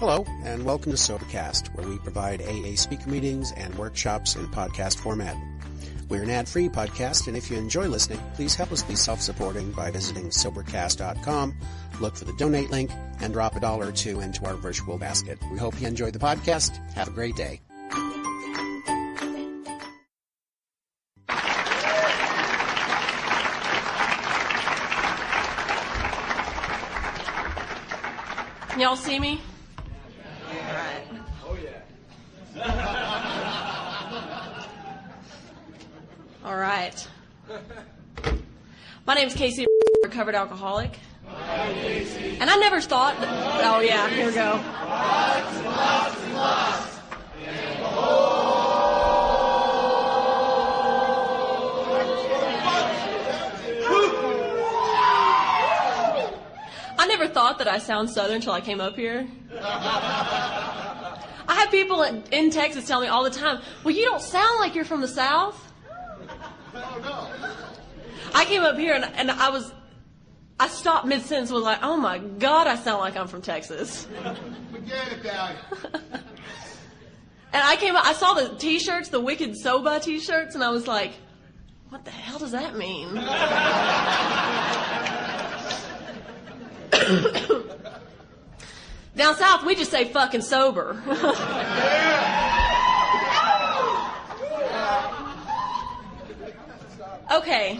Hello, and welcome to Sobercast, where we provide AA speaker meetings and workshops in podcast format. We're an ad-free podcast, and if you enjoy listening, please help us be self-supporting by visiting Sobercast.com, look for the donate link, and drop $1 or $2 into our virtual basket. We hope you enjoyed the podcast. Have a great day. Can y'all see me? All right. My name's Casey, recovered alcoholic. Hi, Casey. And I never thought that, oh yeah, here we go. Lots. I never thought that I sound Southern until I came up here. I have people in Texas tell me all the time, well, you don't sound like you're from the South. I came up here and I stopped mid-sentence and was like, oh my God, I sound like I'm from Texas. Forget about it. And I saw the t-shirts, the Wicked Soba t-shirts, and I was like, what the hell does that mean? Down south, we just say fucking sober. Okay.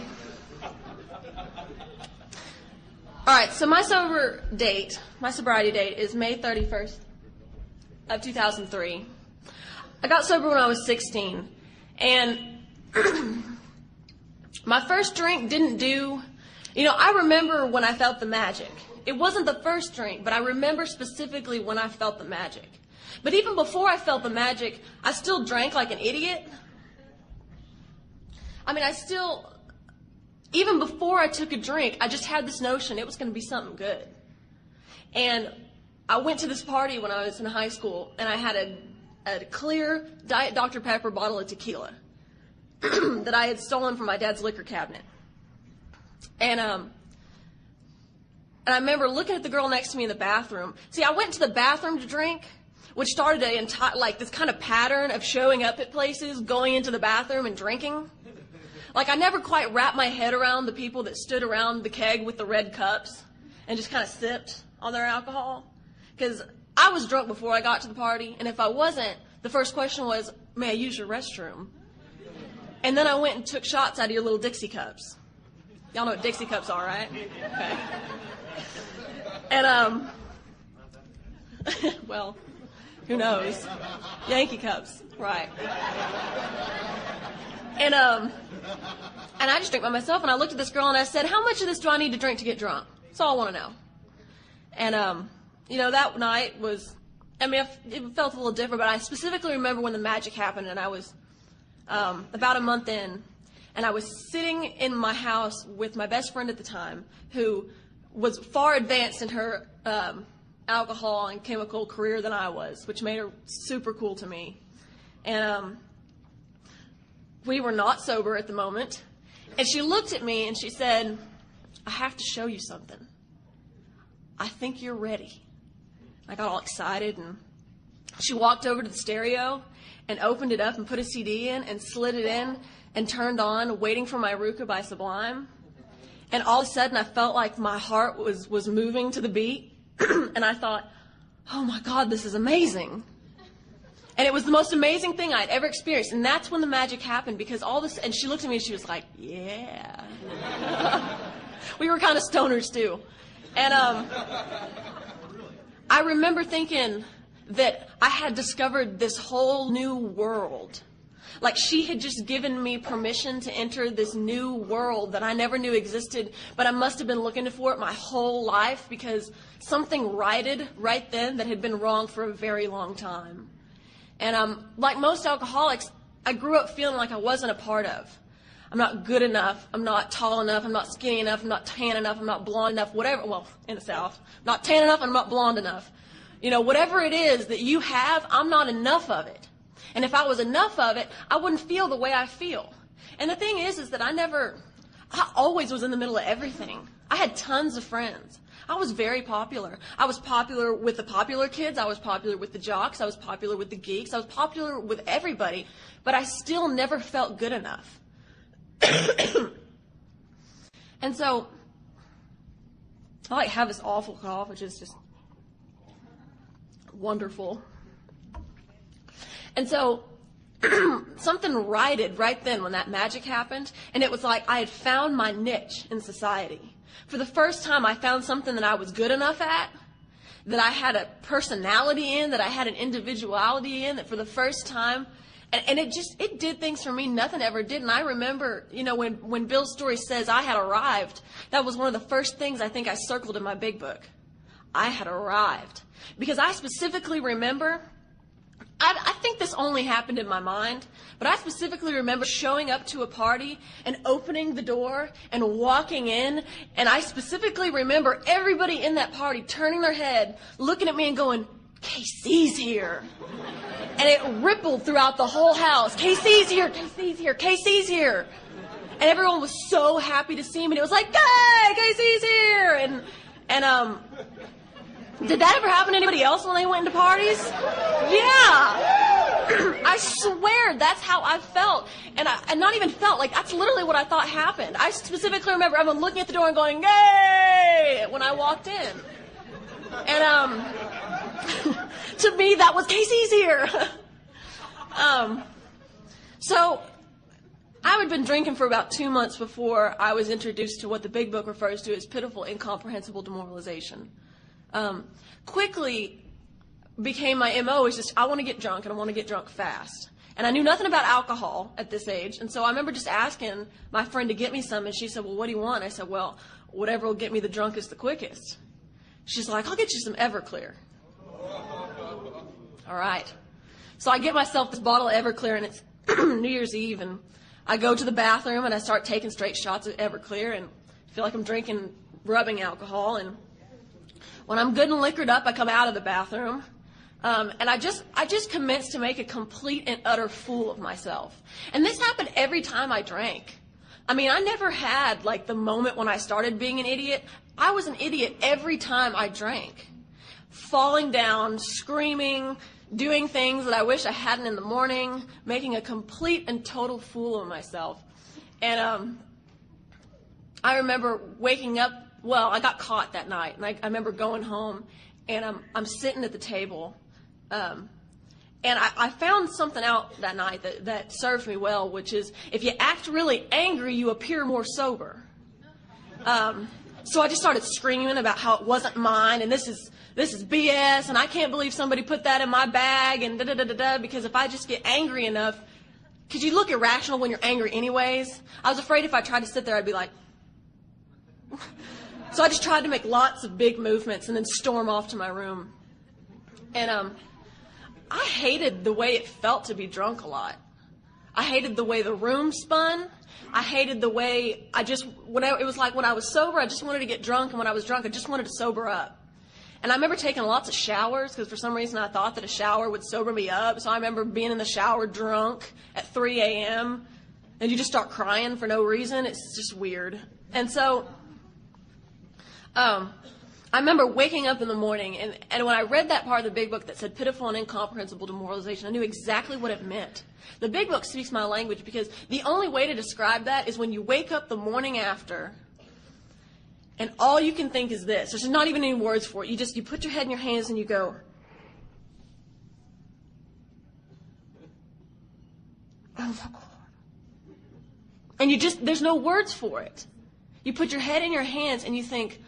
All right, so my sobriety date is May 31st of 2003. I got sober when I was 16, and my first drink didn't do, I remember when I felt the magic. It wasn't the first drink, but I remember specifically when I felt the magic. But even before I felt the magic, I still drank like an idiot. Even before I took a drink, I just had this notion it was going to be something good. And I went to this party when I was in high school, and I had a clear Diet Dr. Pepper bottle of tequila that I had stolen from my dad's liquor cabinet. And I remember looking at the girl next to me in the bathroom. See, I went to the bathroom to drink, which started this kind of pattern of showing up at places, going into the bathroom and drinking. Like, I never quite wrapped my head around the people that stood around the keg with the red cups and just kind of sipped on their alcohol. Because I was drunk before I got to the party, and if I wasn't, the first question was, may I use your restroom? And then I went and took shots out of your little Dixie cups. Y'all know what Dixie cups are, right? Okay. And, well, who knows? Yankee cups, right. And I just drank by myself, and I looked at this girl, and I said, how much of this do I need to drink to get drunk? That's all I want to know. And, that night was, it felt a little different, but I specifically remember when the magic happened, and I was about a month in, and I was sitting in my house with my best friend at the time, who was far advanced in her alcohol and chemical career than I was, which made her super cool to me. And we were not sober at the moment. And she looked at me and she said, I have to show you something. I think you're ready. I got all excited, and she walked over to the stereo and opened it up and put a CD in and slid it in and turned on Waiting for My Ruka by Sublime. And all of a sudden I felt like my heart was moving to the beat. And I thought, oh my God, this is amazing. And it was the most amazing thing I'd ever experienced. And that's when the magic happened, because all this, and she looked at me and she was like, yeah. We were kind of stoners too. And I remember thinking that I had discovered this whole new world. Like, she had just given me permission to enter this new world that I never knew existed, but I must have been looking for it my whole life, because something righted right then that had been wrong for a very long time. And like most alcoholics, I grew up feeling like I wasn't a part of. I'm not good enough. I'm not tall enough. I'm not skinny enough. I'm not tan enough. I'm not blonde enough. Whatever. Well, in the South, I'm not tan enough. I'm not blonde enough. Whatever it is that you have, I'm not enough of it. And if I was enough of it, I wouldn't feel the way I feel. And the thing is that I I always was in the middle of everything. I had tons of friends. I was very popular. I was popular with the popular kids. I was popular with the jocks. I was popular with the geeks. I was popular with everybody, but I still never felt good enough. And so I have this awful cough, which is just wonderful. And so something righted right then when that magic happened, and it was like I had found my niche in society. For the first time, I found something that I was good enough at, that I had a personality in, that I had an individuality in, that for the first time, and it did things for me nothing ever did. And I remember, when Bill's story says I had arrived, that was one of the first things I think I circled in my big book. I had arrived. Because I specifically remember, I think this only happened in my mind, but I specifically remember showing up to a party and opening the door and walking in, and I specifically remember everybody in that party turning their head, looking at me and going, "KC's here." And it rippled throughout the whole house. "KC's here, KC's here, KC's here." And everyone was so happy to see me, and it was like, "Yay, KC's here!" And did that ever happen to anybody else when they went into parties? Yeah. I swear that's how I felt. And not even felt, like that's literally what I thought happened. I specifically remember everyone looking at the door and going, "Yay!" when I walked in. And to me, that was "KC's here." So I had been drinking for about 2 months before I was introduced to what the big book refers to as pitiful, incomprehensible demoralization. Quickly became my MO is just, I want to get drunk and I want to get drunk fast. And I knew nothing about alcohol at this age. And so I remember just asking my friend to get me some, and she said, "Well, what do you want?" I said, "Well, whatever will get me the drunkest the quickest." She's like, "I'll get you some Everclear." All right. So I get myself this bottle of Everclear, and it's New Year's Eve, and I go to the bathroom and I start taking straight shots of Everclear and feel like I'm drinking rubbing alcohol. And when I'm good and liquored up, I come out of the bathroom, and I just commenced to make a complete and utter fool of myself. And this happened every time I drank. I mean, I never had like the moment when I started being an idiot. I was an idiot every time I drank. Falling down, screaming, doing things that I wish I hadn't in the morning, making a complete and total fool of myself. And I remember waking up. Well, I got caught that night, and I remember going home, and I'm sitting at the table, and I found something out that night that served me well, which is if you act really angry, you appear more sober. So I just started screaming about how it wasn't mine, and this is BS, and I can't believe somebody put that in my bag, and da-da-da-da-da, because if I just get angry enough, because you look irrational when you're angry anyways. I was afraid if I tried to sit there, I'd be like... So I just tried to make lots of big movements and then storm off to my room. And I hated the way it felt to be drunk a lot. I hated the way the room spun. I hated the way it was like when I was sober, I just wanted to get drunk, and when I was drunk, I just wanted to sober up. And I remember taking lots of showers because for some reason I thought that a shower would sober me up. So I remember being in the shower drunk at 3 a.m. and you just start crying for no reason. It's just weird. And so... I remember waking up in the morning, and when I read that part of the big book that said pitiful and incomprehensible demoralization, I knew exactly what it meant. The big book speaks my language because the only way to describe that is when you wake up the morning after, and all you can think is this. There's not even any words for it. You put your head in your hands and you go, and there's no words for it. You put your head in your hands and you think,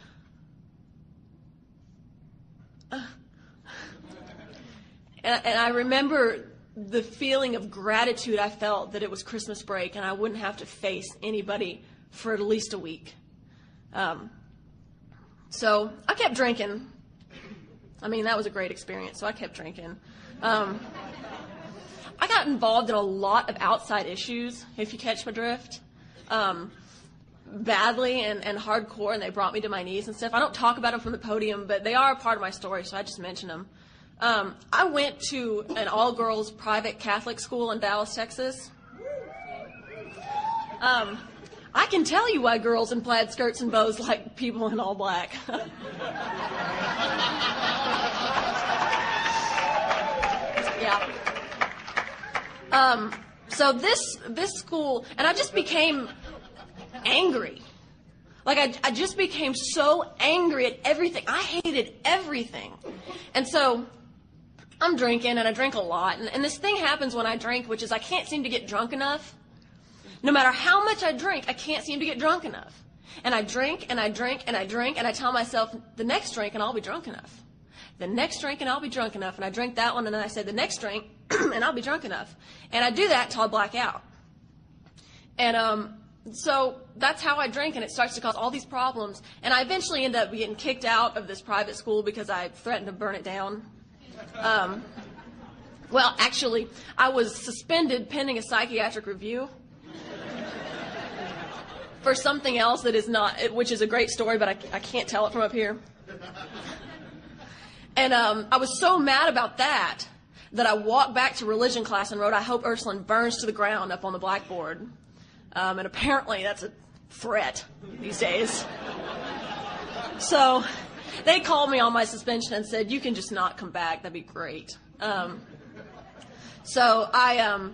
And I remember the feeling of gratitude I felt that it was Christmas break and I wouldn't have to face anybody for at least a week. So I kept drinking. I mean, that was a great experience, so I kept drinking. I got involved in a lot of outside issues, if you catch my drift. Badly and hardcore, and they brought me to my knees and stuff. I don't talk about them from the podium, but they are a part of my story, so I just mention them. I went to an all-girls private Catholic school in Dallas, Texas. I can tell you why girls in plaid skirts and bows like people in all black. Yeah. So this school, and I just became angry. Like, I just became so angry at everything. I hated everything. And so I'm drinking, and I drink a lot. And this thing happens when I drink, which is I can't seem to get drunk enough. No matter how much I drink, I can't seem to get drunk enough. And I drink, and I drink, and I drink, and I tell myself, the next drink, and I'll be drunk enough. The next drink, and I'll be drunk enough. And I drink that one, and then I say, the next drink, and I'll be drunk enough. And I do that until I black out. And so that's how I drink, and it starts to cause all these problems. And I eventually end up getting kicked out of this private school because I threatened to burn it down. Well, actually, I was suspended pending a psychiatric review for something else that is not, which is a great story, but I can't tell it from up here. And I was so mad about that I walked back to religion class and wrote, "I hope Ursuline burns to the ground" up on the blackboard. And apparently that's a threat these days. So they called me on my suspension and said, "You can just not come back. That'd be great." So I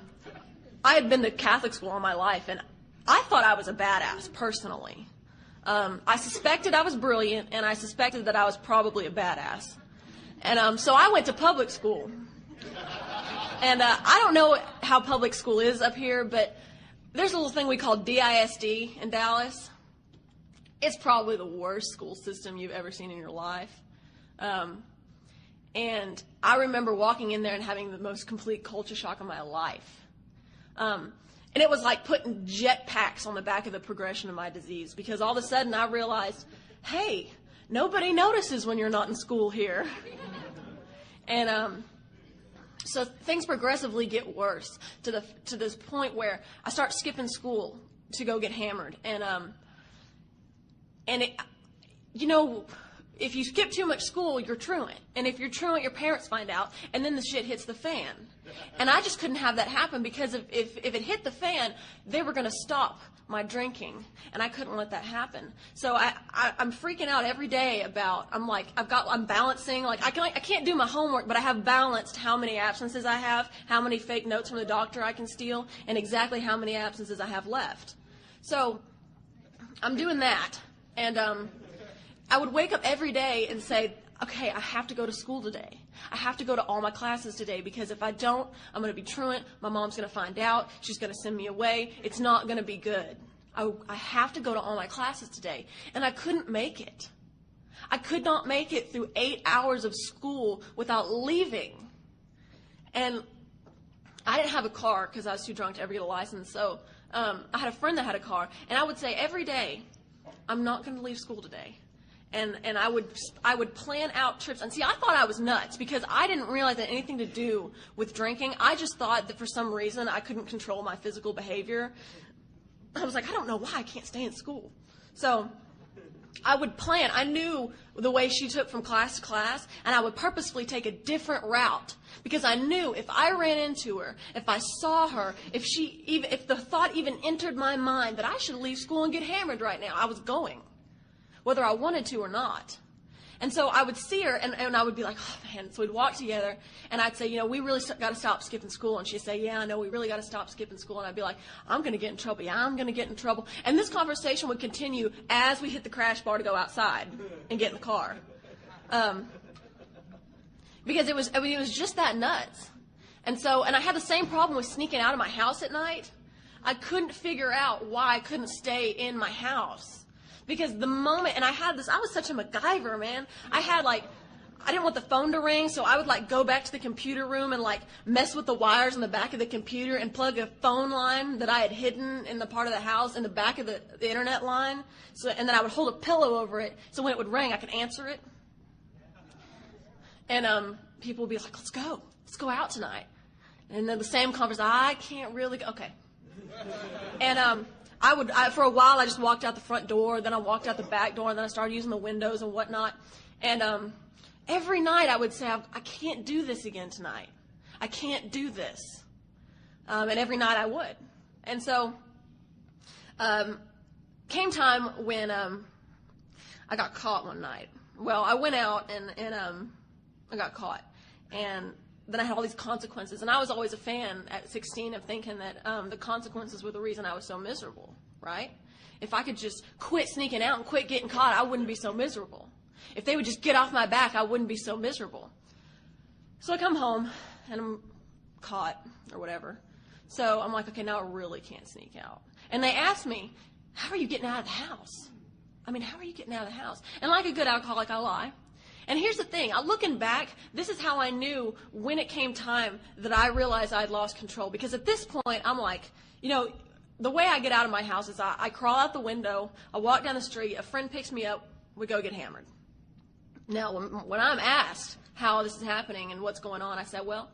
had been to Catholic school all my life, and I thought I was a badass, personally. I suspected I was brilliant, and I suspected that I was probably a badass. And so I went to public school. And I don't know how public school is up here, but there's a little thing we call DISD in Dallas. It's probably the worst school system you've ever seen in your life. And I remember walking in there and having the most complete culture shock of my life. And it was like putting jet packs on the back of the progression of my disease, because all of a sudden I realized, hey, nobody notices when you're not in school here. And so things progressively get worse to this point where I start skipping school to go get hammered. And it, you know, if you skip too much school, you're truant. And if you're truant, your parents find out, and then the shit hits the fan. And I just couldn't have that happen, because if it hit the fan, they were going to stop my drinking, and I couldn't let that happen. So I'm freaking out every day about, I'm balancing, like I can't do my homework, but I have balanced how many absences I have, how many fake notes from the doctor I can steal, and exactly how many absences I have left. So I'm doing that, and I would wake up every day and say, okay, I have to go to school today. I have to go to all my classes today, because if I don't, I'm going to be truant. My mom's going to find out. She's going to send me away. It's not going to be good. I have to go to all my classes today. And I couldn't make it. I could not make it through 8 hours of school without leaving. And I didn't have a car because I was too drunk to ever get a license. So I had a friend that had a car. And I would say every day, I'm not going to leave school today. And I would plan out trips. And see, I thought I was nuts, because I didn't realize that anything to do with drinking. I just thought that for some reason I couldn't control my physical behavior. I was like, I don't know why I can't stay in school. So I would plan. I knew the way she took from class to class, and I would purposefully take a different route, because I knew if I ran into her, if I saw her, if the thought even entered my mind that I should leave school and get hammered right now, I was going, whether I wanted to or not. And so I would see her, and I would be like, oh, man. So we'd walk together, and I'd say, you know, we really got to stop skipping school. And she'd say, yeah, I know, we really got to stop skipping school. And I'd be like, I'm going to get in trouble. Yeah, I'm going to get in trouble. And this conversation would continue as we hit the crash bar to go outside and get in the car. Because it was just that nuts. And I had the same problem with sneaking out of my house at night. I couldn't figure out why I couldn't stay in my house. Because the moment, and I was such a MacGyver, man. I didn't want the phone to ring, so I would go back to the computer room and mess with the wires in the back of the computer and plug a phone line that I had hidden in the part of the house in the back of the internet line. And then I would hold a pillow over it, so when it would ring, I could answer it. And people would be like, let's go out tonight. And then the same conversation, I can't really go. Okay. And for a while, I just walked out the front door, then I walked out the back door, and then I started using the windows and whatnot. And every night I would say, I can't do this again tonight. I can't do this. And every night I would. And so came time when I got caught one night. Well, I went out and I got caught. And then I had all these consequences. And I was always a fan at 16 of thinking that the consequences were the reason I was so miserable, right? If I could just quit sneaking out and quit getting caught, I wouldn't be so miserable. If they would just get off my back, I wouldn't be so miserable. So I come home, and I'm caught, or whatever. So I'm like, okay, now I really can't sneak out. And they asked me, how are you getting out of the house? I mean, how are you getting out of the house? And like a good alcoholic, I lie. And here's the thing. Looking back, this is how I knew when it came time that I realized I'd lost control. Because at this point, I'm like, the way I get out of my house is I crawl out the window, I walk down the street, a friend picks me up, we go get hammered. Now, when I'm asked how this is happening and what's going on, I say, well,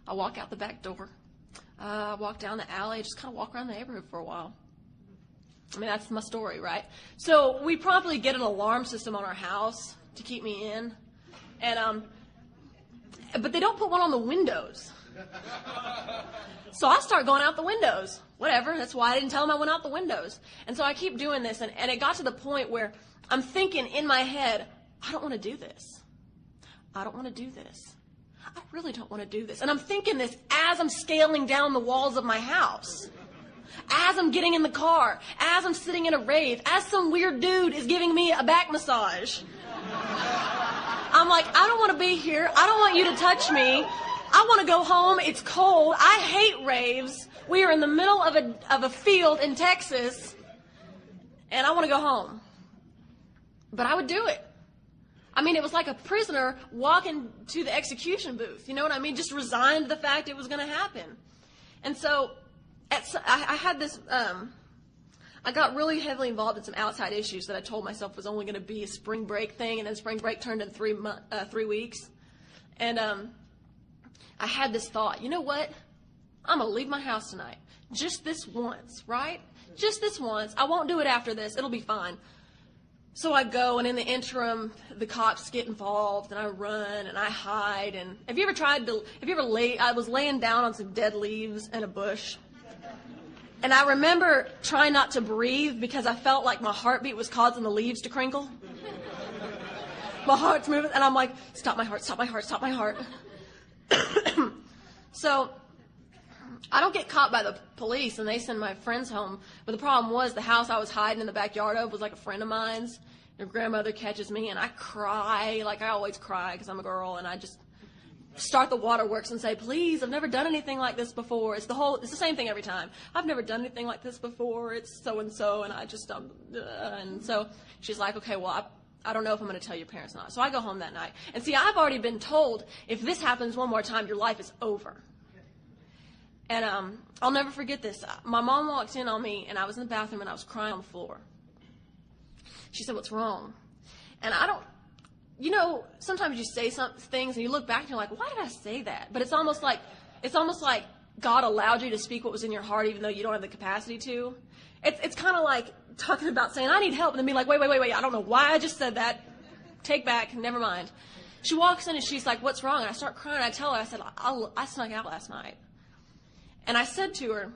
I walk out the back door, I walk down the alley, just kind of walk around the neighborhood for a while. I mean, that's my story, right? So we probably get an alarm system on our house to keep me in, but they don't put one on the windows. So I start going out the windows. Whatever, that's why I didn't tell them I went out the windows. And so I keep doing this, and it got to the point where I'm thinking in my head, I don't want to do this. I don't want to do this. I really don't want to do this. And I'm thinking this as I'm scaling down the walls of my house, as I'm getting in the car, as I'm sitting in a rave, as some weird dude is giving me a back massage. I'm like, I don't want to be here. I don't want you to touch me. I want to go home. It's cold. I hate raves. We are in the middle of a field in Texas, and I want to go home. But I would do it. I mean, it was like a prisoner walking to the execution booth. You know what I mean? Just resigned to the fact it was going to happen. And so I had this, I got really heavily involved in some outside issues that I told myself was only going to be a spring break thing, and then spring break turned into 3 weeks. And I had this thought, you know what? I'm going to leave my house tonight. Just this once, right? Just this once. I won't do it after this. It'll be fine. So I go, and in the interim, the cops get involved, and I run, and I hide. And I was laying down on some dead leaves in a bush. And I remember trying not to breathe because I felt like my heartbeat was causing the leaves to crinkle. My heart's moving, and I'm like, stop my heart, stop my heart, stop my heart. So I don't get caught by the police, and they send my friends home. But the problem was the house I was hiding in the backyard of was like a friend of mine's. Their grandmother catches me, and I cry, like I always cry because I'm a girl, and I just start the waterworks and say, please, I've never done anything like this before. It's the same thing every time. I've never done anything like this before. It's so-and-so, and I just, and so she's like, okay, well, I don't know if I'm going to tell your parents or not. So I go home that night. And see, I've already been told, if this happens one more time, your life is over. And I'll never forget this. My mom walked in on me, and I was in the bathroom, and I was crying on the floor. She said, what's wrong? And sometimes you say some things, and you look back, and you're like, why did I say that? But it's almost like God allowed you to speak what was in your heart, even though you don't have the capacity to. It's kind of like talking about saying, I need help, and then being like, wait, I don't know why I just said that. Take back, never mind. She walks in, and she's like, what's wrong? And I start crying, and I tell her, I said, I snuck out last night. And I said to her,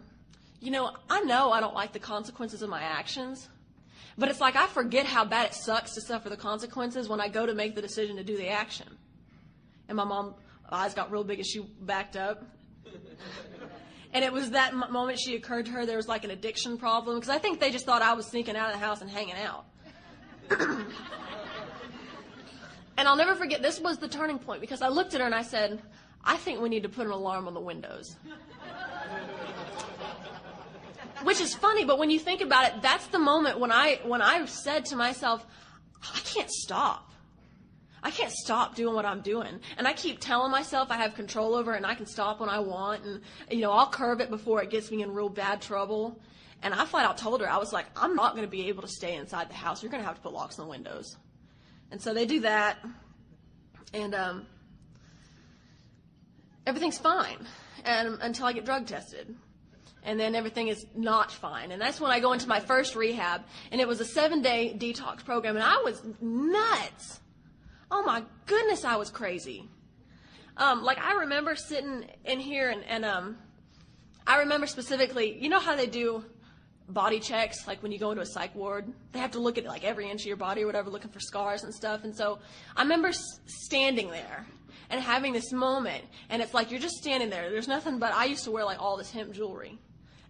I know I don't like the consequences of my actions, but it's like I forget how bad it sucks to suffer the consequences when I go to make the decision to do the action. And my mom's eyes got real big as she backed up. And it was that moment she occurred to her there was like an addiction problem, because I think they just thought I was sneaking out of the house and hanging out. And I'll never forget, this was the turning point, because I looked at her and I said, I think we need to put an alarm on the windows. Which is funny, but when you think about it, that's the moment when I said to myself, I can't stop. I can't stop doing what I'm doing. And I keep telling myself I have control over it and I can stop when I want. And, I'll curb it before it gets me in real bad trouble. And I flat out told her, I was like, I'm not going to be able to stay inside the house. You're going to have to put locks on the windows. And so they do that. And everything's fine until I get drug tested. And then everything is not fine. And that's when I go into my first rehab. And it was a 7-day detox program. And I was nuts. Oh, my goodness, I was crazy. I remember sitting in here and I remember specifically, you know how they do body checks, like when you go into a psych ward. They have to look at like every inch of your body or whatever, looking for scars and stuff. And so I remember standing there and having this moment, and it's like you're just standing there. There's nothing but, I used to wear like all this hemp jewelry.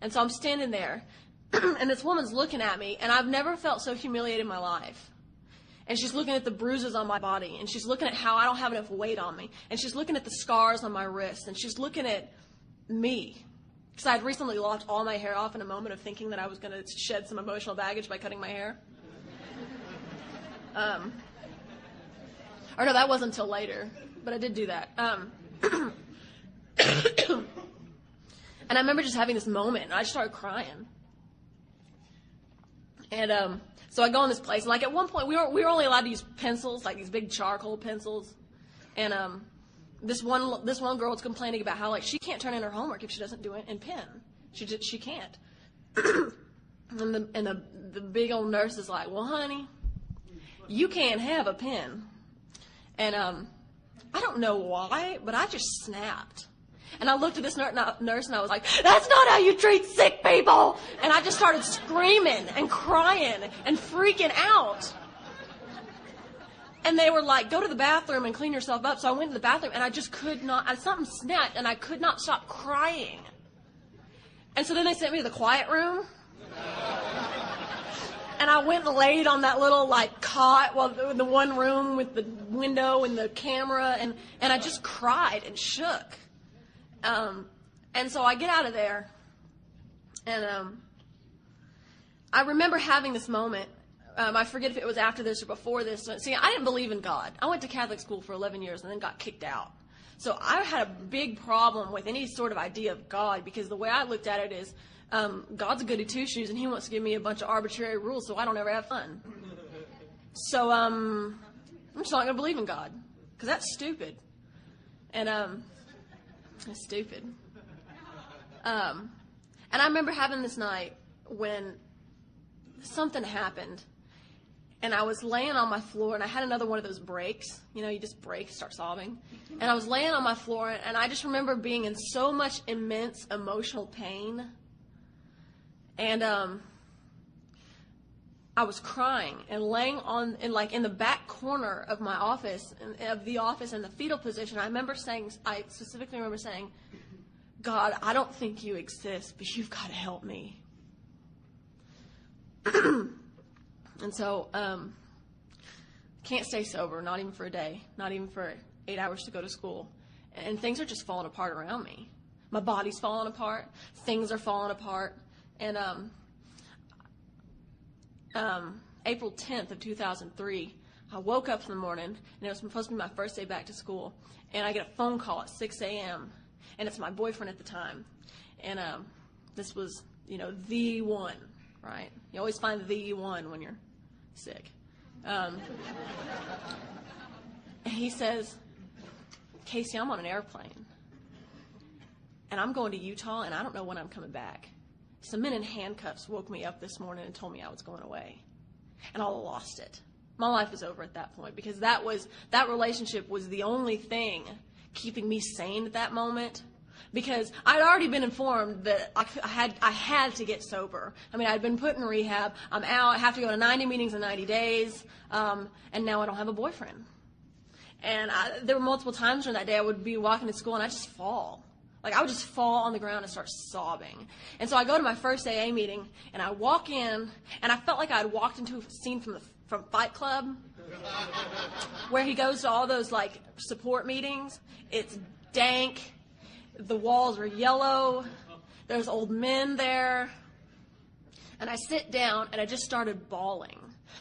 And so I'm standing there, and this woman's looking at me, and I've never felt so humiliated in my life. And she's looking at the bruises on my body, and she's looking at how I don't have enough weight on me, and she's looking at the scars on my wrists, and she's looking at me. Because I had recently lopped all my hair off in a moment of thinking that I was going to shed some emotional baggage by cutting my hair. Or no, that wasn't until later, but I did do that. And I remember just having this moment, and I just started crying. And so I go in this place, and like at one point we were only allowed to use pencils, like these big charcoal pencils. And this one girl was complaining about how like she can't turn in her homework if she doesn't do it in pen. She can't. And the big old nurse is like, well, honey, you can't have a pen. And I don't know why, but I just snapped. And I looked at this nurse and I was like, that's not how you treat sick people. And I just started screaming and crying and freaking out. And they were like, go to the bathroom and clean yourself up. So I went to the bathroom and I just could not, something snapped and I could not stop crying. And so then they sent me to the quiet room. And I went and laid on that little like cot, the one room with the window and the camera, and I just cried and shook. And so I get out of there, and I remember having this moment. I forget if it was after this or before this. See, I didn't believe in God. I went to Catholic school for 11 years and then got kicked out. So I had a big problem with any sort of idea of God, because the way I looked at it is, God's a goody two-shoes, and he wants to give me a bunch of arbitrary rules so I don't ever have fun. So I'm just not going to believe in God, because that's stupid. And that's stupid. And I remember having this night when something happened, and I was laying on my floor, and I had another one of those breaks. You know, you just break, start sobbing. And I was laying on my floor, and I just remember being in so much immense emotional pain. And I was crying and laying in the back corner of my office, in the fetal position. I specifically remember saying, God, I don't think you exist, but you've got to help me. And so, can't stay sober, not even for a day, not even for 8 hours to go to school. And things are just falling apart around me. My body's falling apart. Things are falling apart. And April 10th of 2003, I woke up in the morning, and it was supposed to be my first day back to school, and I get a phone call at 6 a.m., and it's my boyfriend at the time. And this was, the one, right? You always find the one when you're sick. And he says, Casey, I'm on an airplane, and I'm going to Utah, and I don't know when I'm coming back. Some men in handcuffs woke me up this morning and told me I was going away. And I lost it. My life was over at that point, because that relationship was the only thing keeping me sane at that moment. Because I'd already been informed that I had to get sober. I mean, I'd been put in rehab. I'm out. I have to go to 90 meetings in 90 days. And now I don't have a boyfriend. And there were multiple times during that day I would be walking to school and I'd just fall. Like, I would just fall on the ground and start sobbing. And so I go to my first AA meeting, and I walk in, and I felt like I had walked into a scene from Fight Club, where he goes to all those, like, support meetings. It's dank. The walls are yellow. There's old men there. And I sit down, and I just started bawling.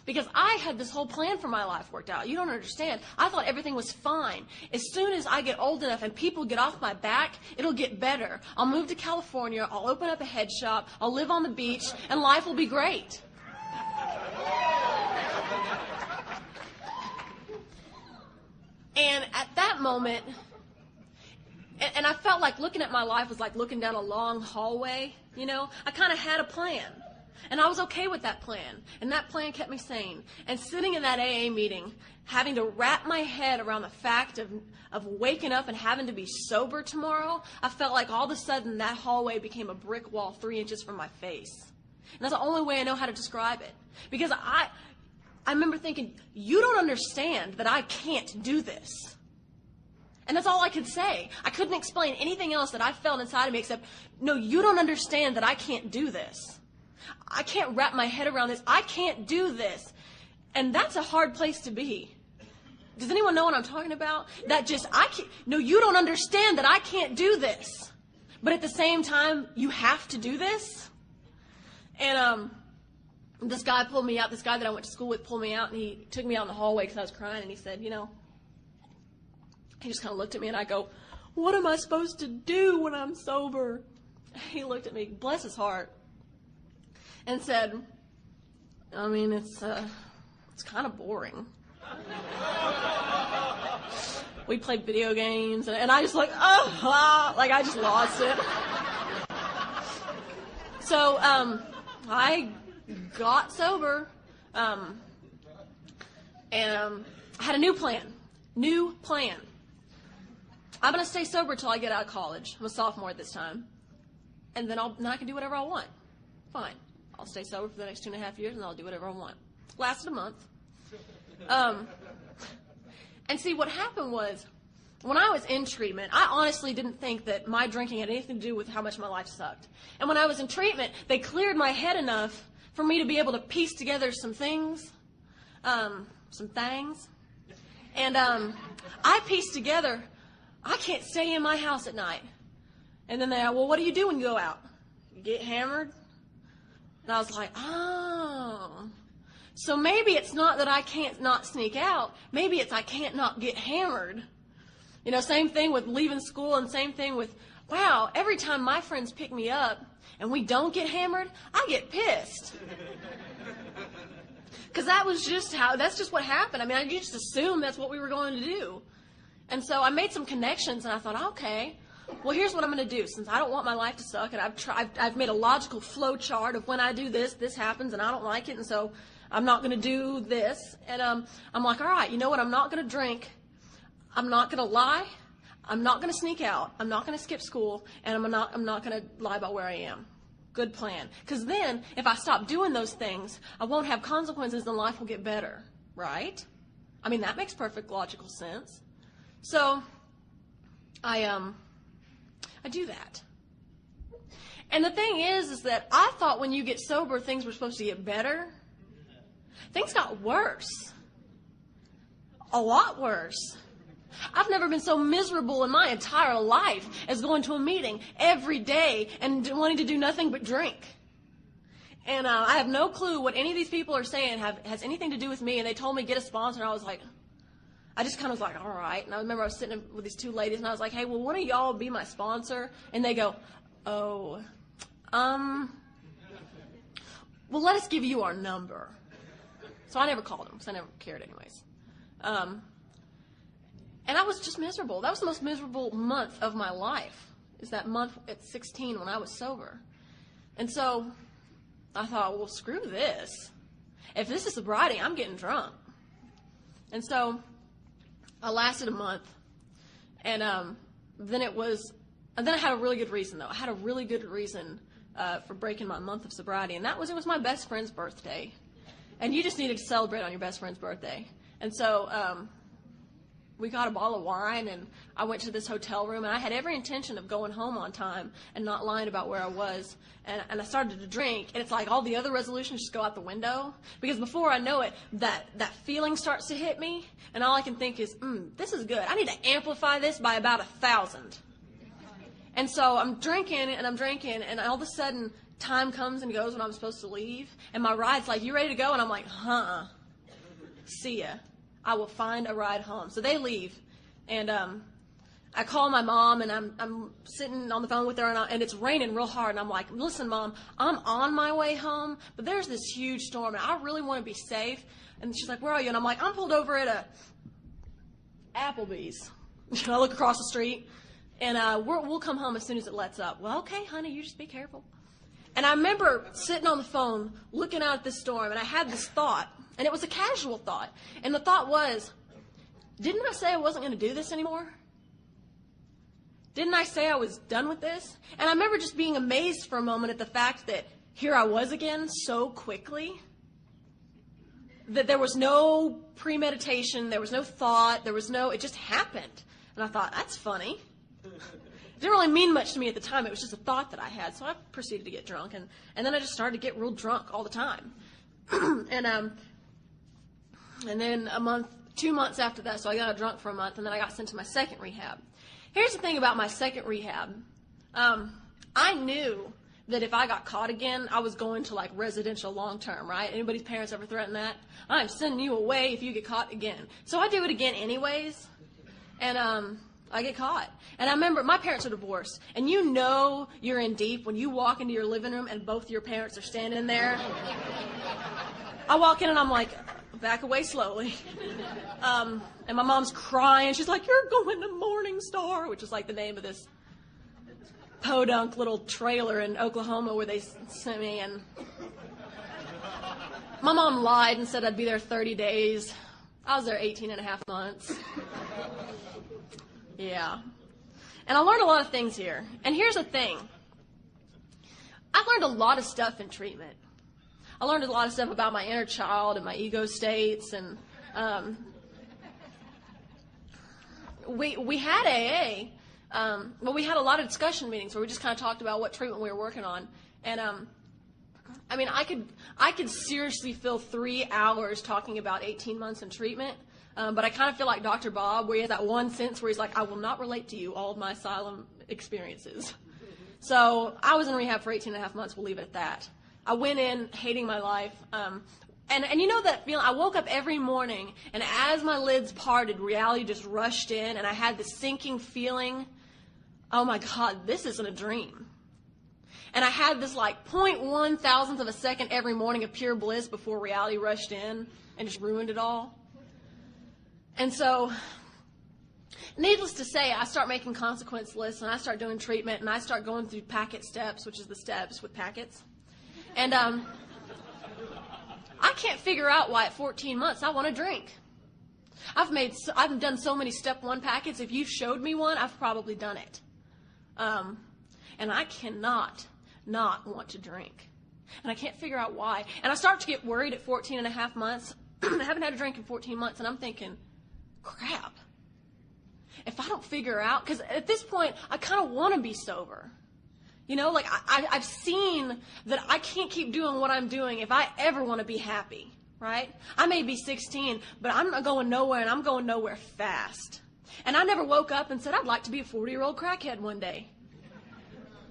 Because I had this whole plan for my life worked out. You don't understand. I thought everything was fine. As soon as I get old enough and people get off my back, it'll get better. I'll move to California. I'll open up a head shop. I'll live on the beach, and life will be great. And at that moment, and I felt like looking at my life was like looking down a long hallway, I kind of had a plan. And I was okay with that plan. And that plan kept me sane. And sitting in that AA meeting, having to wrap my head around the fact of waking up and having to be sober tomorrow, I felt like all of a sudden that hallway became a brick wall 3 inches from my face. And that's the only way I know how to describe it. Because I remember thinking, you don't understand that I can't do this. And that's all I could say. I couldn't explain anything else that I felt inside of me except, no, you don't understand that I can't do this. I can't wrap my head around this. I can't do this. And that's a hard place to be. Does anyone know what I'm talking about? That just, no, you don't understand that I can't do this. But at the same time, you have to do this. And this guy pulled me out. This guy that I went to school with pulled me out, and he took me out in the hallway because I was crying, and he said, he just kind of looked at me, and I go, what am I supposed to do when I'm sober? He looked at me, bless his heart, and said, I mean, it's kind of boring. We played video games, and I just like I just lost it. So I got sober, and I had a new plan. I'm going to stay sober till I get out of college. I'm a sophomore at this time. And then I can do whatever I want. Fine. I'll stay sober for the next 2.5 years, and I'll do whatever I want. Lasted a month. And see, what happened was, when I was in treatment, I honestly didn't think that my drinking had anything to do with how much my life sucked. And when I was in treatment, they cleared my head enough for me to be able to piece together some things. And I pieced together, I can't stay in my house at night. And then well, what do you do when you go out? You get hammered? And I was like, oh. So maybe it's not that I can't not sneak out. Maybe it's I can't not get hammered. Same thing with leaving school, and same thing with, wow, every time my friends pick me up and we don't get hammered, I get pissed. Because that's just what happened. I mean, I just assumed that's what we were going to do. And so I made some connections, and I thought, okay, well, here's what I'm going to do. Since I don't want my life to suck, and I've made a logical flow chart of when I do this happens, and I don't like it, and so I'm not going to do this. And I'm like, all right, you know what? I'm not going to drink. I'm not going to lie. I'm not going to sneak out. I'm not going to skip school, and I'm not going to lie about where I am. Good plan. Because then, if I stop doing those things, I won't have consequences, and life will get better, right? I mean, that makes perfect logical sense. So, I do that. And the thing is that I thought when you get sober, things were supposed to get better. Things got worse. A lot worse. I've never been so miserable in my entire life as going to a meeting every day and wanting to do nothing but drink. And I have no clue what any of these people are saying has anything to do with me. And they told me get a sponsor, and I just kind of was like, all right. And I remember I was sitting with these two ladies, and I was like, hey, will one of y'all be my sponsor? And they go, oh, well, let us give you our number. So I never called them because I never cared anyways. And I was just miserable. That was the most miserable month of my life, is that month at 16 when I was sober. And so I thought, well, screw this. If this is sobriety, I'm getting drunk. And so I lasted a month. And then I had a really good reason, though. I had a really good reason for breaking my month of sobriety, and it was my best friend's birthday. And you just needed to celebrate on your best friend's birthday. And so we got a bottle of wine, and I went to this hotel room, and I had every intention of going home on time and not lying about where I was. And I started to drink, and it's like all the other resolutions just go out the window. Because before I know it, that feeling starts to hit me, and all I can think is, this is good. I need to amplify this by about 1,000. And so I'm drinking, and all of a sudden, time comes and goes when I'm supposed to leave. And my ride's like, you ready to go? And I'm like, see ya. I will find a ride home. So they leave. And I call my mom, and I'm sitting on the phone with her, and it's raining real hard. And I'm like, listen, Mom, I'm on my way home, but there's this huge storm, and I really want to be safe. And she's like, where are you? And I'm like, I'm pulled over at a Applebee's. I look across the street, and we'll come home as soon as it lets up. Well, okay, honey, you just be careful. And I remember sitting on the phone looking out at this storm, and I had this thought, and it was a casual thought. And the thought was, didn't I say I wasn't going to do this anymore? Didn't I say I was done with this? And I remember just being amazed for a moment at the fact that here I was again so quickly that there was no premeditation, there was no thought, it just happened. And I thought, that's funny. It didn't really mean much to me at the time. It was just a thought that I had. So I proceeded to get drunk. And then I just started to get real drunk all the time. And then 2 months after that, so I got drunk for a month, and then I got sent to my second rehab. Here's the thing about my second rehab. I knew that if I got caught again, I was going to like residential long term, right? Anybody's parents ever threaten that? I'm sending you away if you get caught again. So I do it again anyways, and I get caught. And I remember my parents are divorced, and you know you're in deep when you walk into your living room and both your parents are standing there. I walk in and I'm like, back away slowly. And my mom's crying. She's like, you're going to Morning Star, which is like the name of this podunk little trailer in Oklahoma where they sent me. And my mom lied and said I'd be there 30 days. I was there 18 and a half months. Yeah. And I learned a lot of things here. And here's the thing. I learned a lot of stuff in treatment. I learned a lot of stuff about my inner child and my ego states, and we had AA. Well, we had a lot of discussion meetings where we just kind of talked about what treatment we were working on, and I mean, I could seriously fill 3 hours talking about 18 months in treatment, but I kind of feel like Dr. Bob, where he has that one sentence where he's like, I will not relate to you all of my asylum experiences. So I was in rehab for 18 and a half months. We'll leave it at that. I went in hating my life, and you know that feeling. I woke up every morning, and as my lids parted, reality just rushed in, and I had this sinking feeling, oh my God, this isn't a dream. And I had this like 0.1 thousandth of a second every morning of pure bliss before reality rushed in and just ruined it all. And so, needless to say, I start making consequence lists, and I start doing treatment, and I start going through packet steps, which is the steps with packets. And I can't figure out why at 14 months I want to drink. I've done so many step 1 packets. If you showed me one, I've probably done it. And I cannot not want to drink. And I can't figure out why. And I start to get worried at 14 and a half months. I haven't had a drink in 14 months, and I'm thinking, crap. If I don't figure out, because at this point, I kind of want to be sober. You know, like I've seen that I can't keep doing what I'm doing if I ever want to be happy, right? I may be 16, but I'm not going nowhere, and I'm going nowhere fast. And I never woke up and said, I'd like to be a 40-year-old crackhead one day.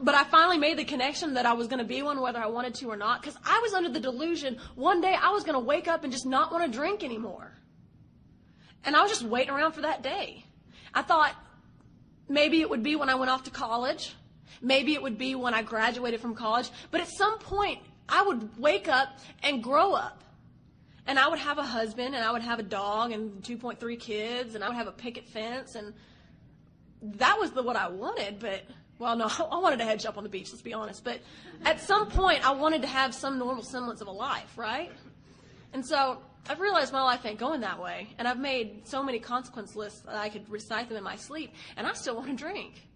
But I finally made the connection that I was going to be one whether I wanted to or not, because I was under the delusion one day I was going to wake up and just not want to drink anymore. And I was just waiting around for that day. I thought maybe it would be when I went off to college. Maybe it would be when I graduated from college. But at some point, I would wake up and grow up. And I would have a husband, and I would have a dog, and 2.3 kids, and I would have a picket fence. And that was what I wanted. But, well, no, I wanted to head jump on the beach, let's be honest. But at some point, I wanted to have some normal semblance of a life, right? And so I've realized my life ain't going that way. And I've made so many consequence lists that I could recite them in my sleep, and I still want to drink.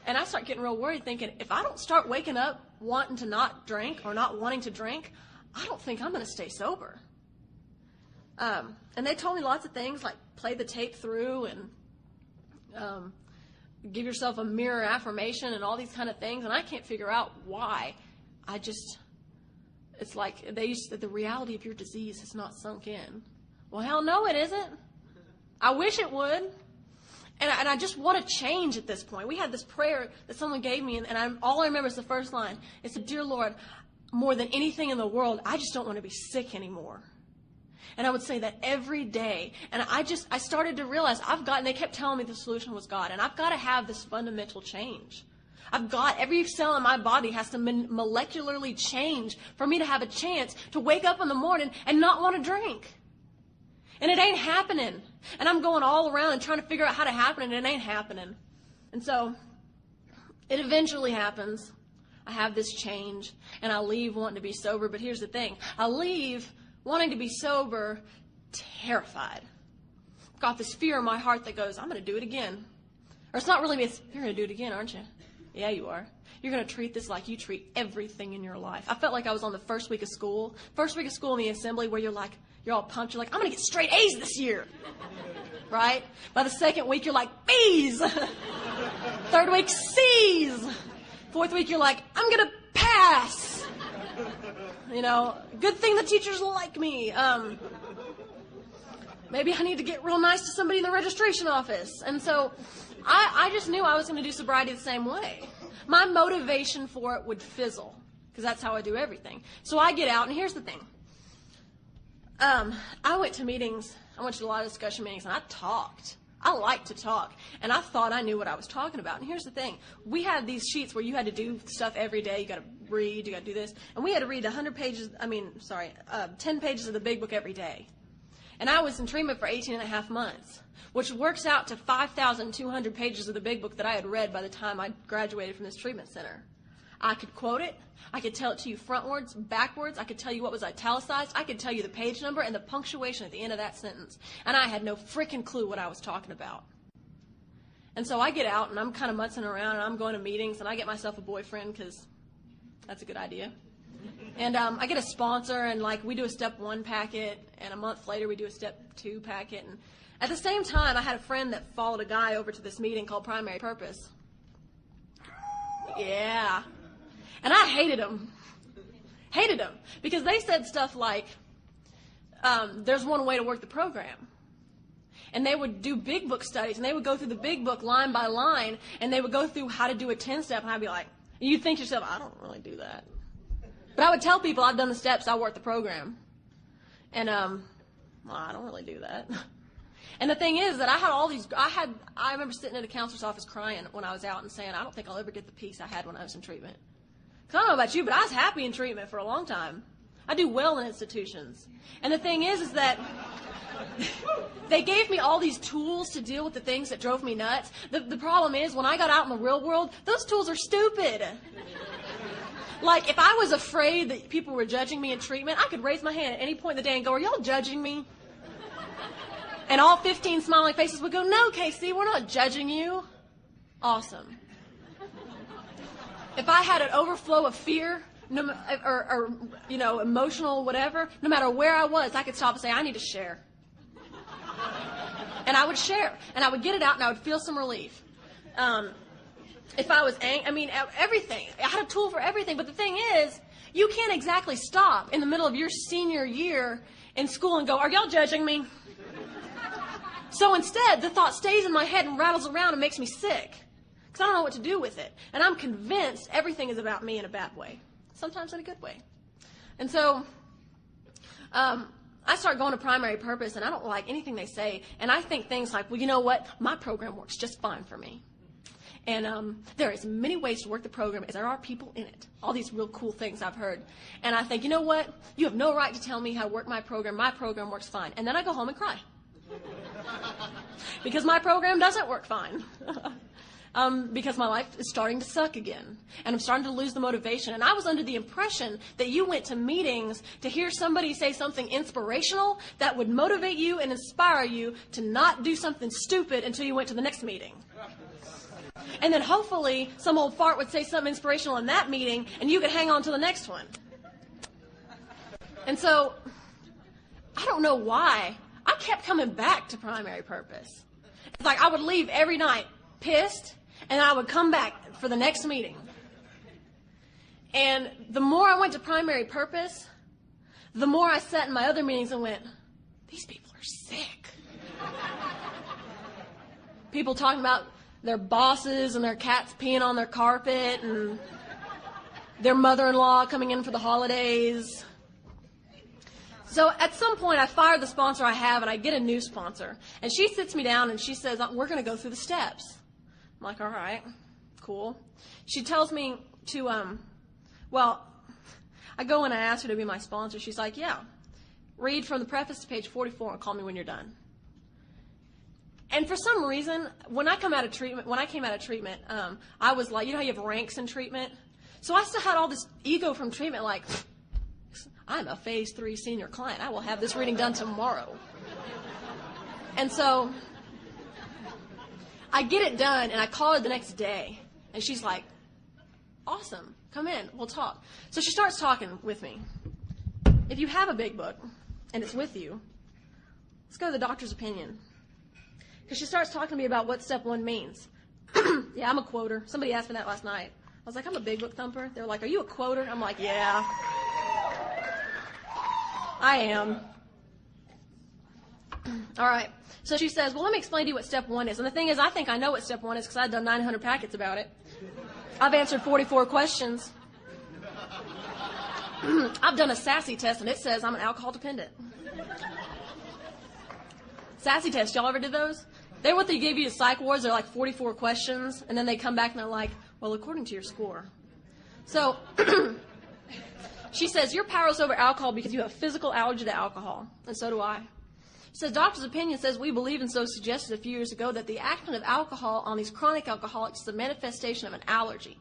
And I start getting real worried, thinking, if I don't start waking up wanting to not drink or not wanting to drink, I don't think I'm going to stay sober. And they told me lots of things, like play the tape through and give yourself a mirror affirmation and all these kind of things. And I can't figure out why. It's like they used to, the reality of your disease has not sunk in. Well, hell no, it isn't. I wish it would. And I just want to change at this point. We had this prayer that someone gave me, and all I remember is the first line. It said, Dear Lord, more than anything in the world, I just don't want to be sick anymore. And I would say that every day. And I started to realize they kept telling me the solution was God. And I've got to have this fundamental change. Every cell in my body has to molecularly change for me to have a chance to wake up in the morning and not want to drink. And it ain't happening. And I'm going all around and trying to figure out how to happen, and it ain't happening. And so it eventually happens. I have this change, and I leave wanting to be sober. But here's the thing. I leave wanting to be sober, terrified. Got this fear in my heart that goes, I'm going to do it again. Or it's not really me. You're going to do it again, aren't you? Yeah, you are. You're going to treat this like you treat everything in your life. I felt like I was on the first week of school in the assembly where you're all pumped. You're like, I'm going to get straight A's this year. Right? By the second week, you're like, B's. Third week, C's. Fourth week, you're like, I'm going to pass. Good thing the teachers like me. Maybe I need to get real nice to somebody in the registration office. And so I just knew I was going to do sobriety the same way. My motivation for it would fizzle because that's how I do everything. So I get out, and here's the thing. I went to meetings. I went to a lot of discussion meetings, and I talked. I like to talk, and I thought I knew what I was talking about. And here's the thing. We had these sheets where you had to do stuff every day. You got to read. You got to do this. And we had to read 10 pages of the big book every day. And I was in treatment for 18 and a half months, which works out to 5,200 pages of the big book that I had read by the time I graduated from this treatment center. I could quote it. I could tell it to you frontwards, backwards. I could tell you what was italicized. I could tell you the page number and the punctuation at the end of that sentence. And I had no freaking clue what I was talking about. And so I get out, and I'm kind of mutzing around, and I'm going to meetings, and I get myself a boyfriend because that's a good idea. And I get a sponsor, and we do a step 1 packet, and a month later we do a step 2 packet. And at the same time, I had a friend that followed a guy over to this meeting called Primary Purpose. Yeah. And I hated him. Hated him. Because they said stuff like, there's one way to work the program. And they would do big book studies, and they would go through the big book line by line, and they would go through how to do a 10-step, and I'd be like, you'd think to yourself, I don't really do that. But I would tell people I've done the steps, I work the program. And, I don't really do that. And the thing is that I remember sitting in a counselor's office crying when I was out and saying, I don't think I'll ever get the peace I had when I was in treatment. Because I don't know about you, but I was happy in treatment for a long time. I do well in institutions. And the thing is that they gave me all these tools to deal with the things that drove me nuts. The problem is, when I got out in the real world, those tools are stupid. Like, if I was afraid that people were judging me in treatment, I could raise my hand at any point in the day and go, are y'all judging me? And all 15 smiling faces would go, no, Casey, we're not judging you. Awesome. If I had an overflow of fear, or emotional whatever, no matter where I was, I could stop and say, I need to share. And I would share. And I would get it out, and I would feel some relief. If I was angry, everything. I had a tool for everything. But the thing is, you can't exactly stop in the middle of your senior year in school and go, are y'all judging me? So instead, the thought stays in my head and rattles around and makes me sick. Because I don't know what to do with it. And I'm convinced everything is about me in a bad way. Sometimes in a good way. And so I start going to Primary Purpose, and I don't like anything they say. And I think things like, well, you know what? My program works just fine for me. And there are as many ways to work the program as there are people in it. All these real cool things I've heard. And I think, you know what? You have no right to tell me how to work my program. My program works fine. And then I go home and cry. Because my program doesn't work fine. Because my life is starting to suck again. And I'm starting to lose the motivation. And I was under the impression that you went to meetings to hear somebody say something inspirational that would motivate you and inspire you to not do something stupid until you went to the next meeting. And then hopefully some old fart would say something inspirational in that meeting and you could hang on to the next one. And so, I don't know why, I kept coming back to Primary Purpose. It's like I would leave every night pissed, and I would come back for the next meeting. And the more I went to Primary Purpose, the more I sat in my other meetings and went, these people are sick. People talking about their bosses and their cats peeing on their carpet and their mother-in-law coming in for the holidays. So at some point, I fire the sponsor I have, and I get a new sponsor. And she sits me down, and she says, we're going to go through the steps. I'm like, all right, cool. She tells me to, I go and I ask her to be my sponsor. She's like, yeah, read from the preface to page 44 and call me when you're done. And for some reason, when I came out of treatment, I was like, you know how you have ranks in treatment? So I still had all this ego from treatment, like, I'm a phase 3 senior client. I will have this reading done tomorrow. And so I get it done, and I call her the next day. And she's like, awesome. Come in. We'll talk. So she starts talking with me. If you have a big book and it's with you, let's go to the doctor's opinion. Because she starts talking to me about what step 1 means. Yeah, I'm a quoter. Somebody asked me that last night. I was like, I'm a big book thumper. They were like, are you a quoter? I'm like, yeah, I am. All right. So she says, well, let me explain to you what step 1 is. And the thing is, I think I know what step 1 is because I've done 900 packets about it. I've answered 44 questions. I've done a SASSY test, and it says I'm an alcohol dependent. SASSY test, y'all ever did those? They're what they give you to psych wards. They're like 44 questions, and then they come back and they're like, well, according to your score. So she says, you're powerless over alcohol because you have physical allergy to alcohol, and so do I. She says, doctor's opinion says we believe and so suggested a few years ago that the action of alcohol on these chronic alcoholics is a manifestation of an allergy,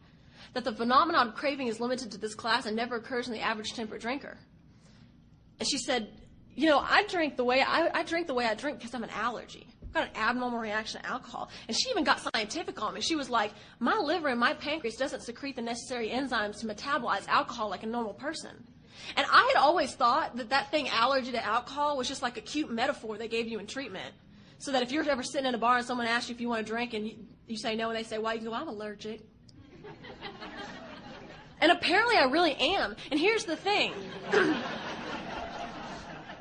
that the phenomenon of craving is limited to this class and never occurs in the average temperate drinker. And she said, you know, I drink the way I drink because I'm an allergy. I've got an abnormal reaction to alcohol. And she even got scientific on me. She was like, my liver and my pancreas doesn't secrete the necessary enzymes to metabolize alcohol like a normal person. And I had always thought that thing, allergy to alcohol, was just like a cute metaphor they gave you in treatment. So that if you're ever sitting in a bar and someone asks you if you want to drink and you say no and they say, why? You can go, I'm allergic. And apparently I really am. And here's the thing.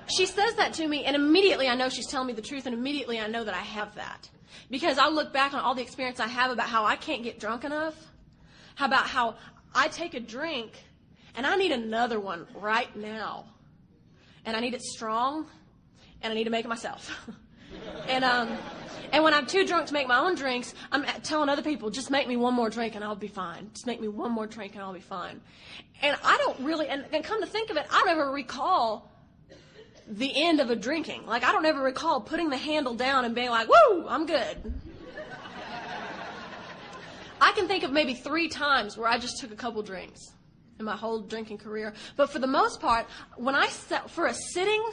She says that to me, and immediately I know she's telling me the truth, and immediately I know that I have that. Because I look back on all the experience I have about how I can't get drunk enough, about how I take a drink, and I need another one right now. And I need it strong, and I need to make it myself. And when I'm too drunk to make my own drinks, I'm telling other people, just make me one more drink and I'll be fine. Just make me one more drink and I'll be fine. And I don't really, and come to think of it, I don't ever recall the end of a drinking. Like, I don't ever recall putting the handle down and being like, woo, I'm good. I can think of maybe 3 times where I just took a couple drinks in my whole drinking career. But for the most part, when I sat for a sitting,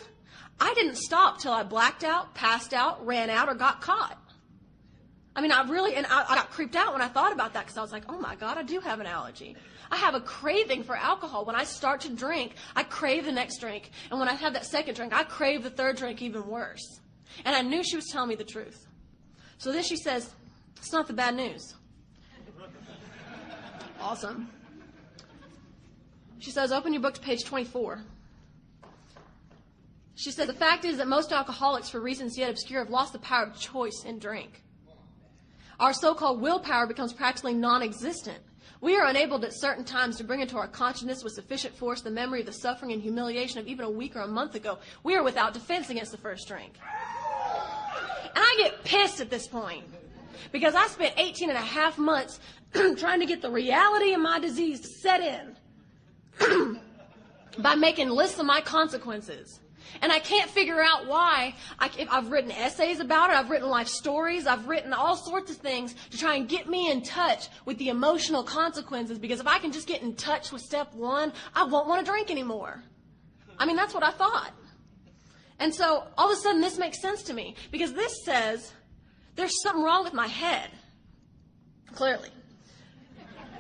I didn't stop till I blacked out, passed out, ran out, or got caught. I mean, I got creeped out when I thought about that because I was like, oh my God, I do have an allergy. I have a craving for alcohol. When I start to drink, I crave the next drink. And when I have that second drink, I crave the third drink even worse. And I knew she was telling me the truth. So then she says, it's not the bad news. Awesome. She says, open your book to page 24. She said, the fact is that most alcoholics, for reasons yet obscure, have lost the power of choice in drink. Our so-called willpower becomes practically non-existent. We are unable at certain times to bring into our consciousness with sufficient force the memory of the suffering and humiliation of even a week or a month ago. We are without defense against the first drink. And I get pissed at this point because I spent 18 and a half months trying to get the reality of my disease to set in by making lists of my consequences. And I can't figure out why. I've written essays about it. I've written life stories. I've written all sorts of things to try and get me in touch with the emotional consequences, because if I can just get in touch with step 1, I won't want to drink anymore. I mean, that's what I thought. And so all of a sudden this makes sense to me, because this says there's something wrong with my head. Clearly.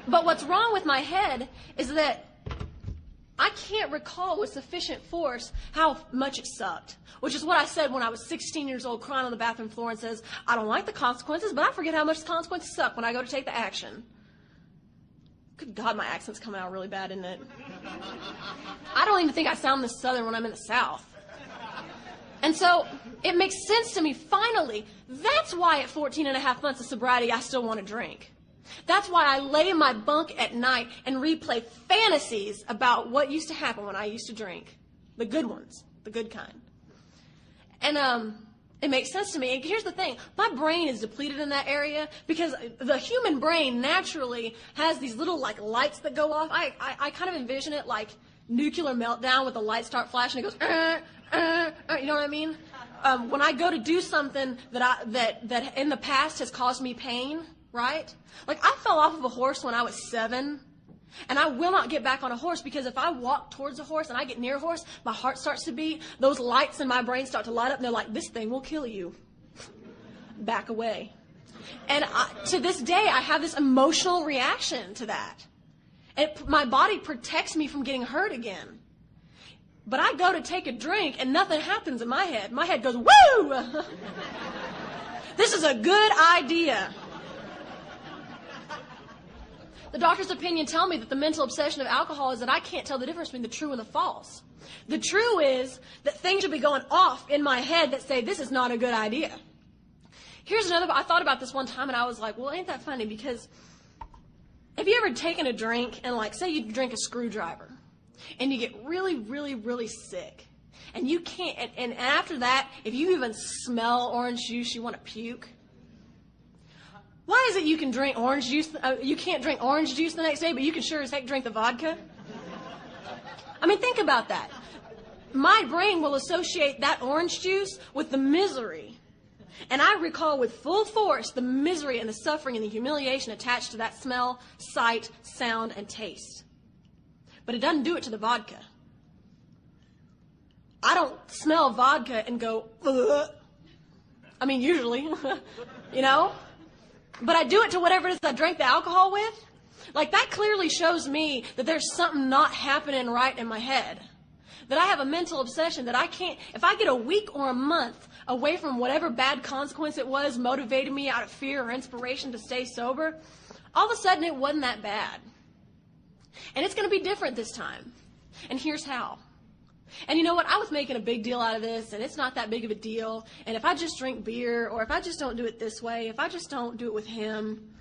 But what's wrong with my head is that I can't recall with sufficient force how much it sucked, which is what I said when I was 16 years old, crying on the bathroom floor and says, I don't like the consequences, but I forget how much the consequences suck when I go to take the action. Good God, my accent's coming out really bad, isn't it? I don't even think I sound this Southern when I'm in the South. And so it makes sense to me, finally. That's why at 14 and a half months of sobriety, I still want to drink. That's why I lay in my bunk at night and replay fantasies about what used to happen when I used to drink. The good ones, the good kind. And it makes sense to me. And here's the thing. My brain is depleted in that area because the human brain naturally has these little like lights that go off. I kind of envision it like nuclear meltdown with the lights start flashing. It goes, you know what I mean? When I go to do something that in the past has caused me pain, right? Like, I fell off of a horse when I was 7, and I will not get back on a horse, because if I walk towards a horse and I get near a horse, my heart starts to beat, those lights in my brain start to light up, and they're like, this thing will kill you. Back away. And to this day, I have this emotional reaction to that. My body protects me from getting hurt again. But I go to take a drink and nothing happens in my head. My head goes, woo! This is a good idea. The doctor's opinion tell me that the mental obsession of alcohol is that I can't tell the difference between the true and the false. The true is that things should be going off in my head that say this is not a good idea. Here's another, I thought about this one time and I was like, well, ain't that funny? Because have you ever taken a drink and like, say you drink a screwdriver and you get really, really, really sick and you can't, and after that, if you even smell orange juice, you want to puke? Why is it you can drink orange juice, you can't drink orange juice the next day, but you can sure as heck drink the vodka? I mean, think about that. My brain will associate that orange juice with the misery. And I recall with full force the misery and the suffering and the humiliation attached to that smell, sight, sound, and taste. But it doesn't do it to the vodka. I don't smell vodka and go, ugh. I mean, usually, you know? But I do it to whatever it is I drank the alcohol with. Like, that clearly shows me that there's something not happening right in my head. That I have a mental obsession that I can't, if I get a week or a month away from whatever bad consequence it was motivating me out of fear or inspiration to stay sober, all of a sudden it wasn't that bad. And it's going to be different this time. And here's how. And you know what? I was making a big deal out of this, and it's not that big of a deal. And if I just drink beer, or if I just don't do it this way, if I just don't do it with him,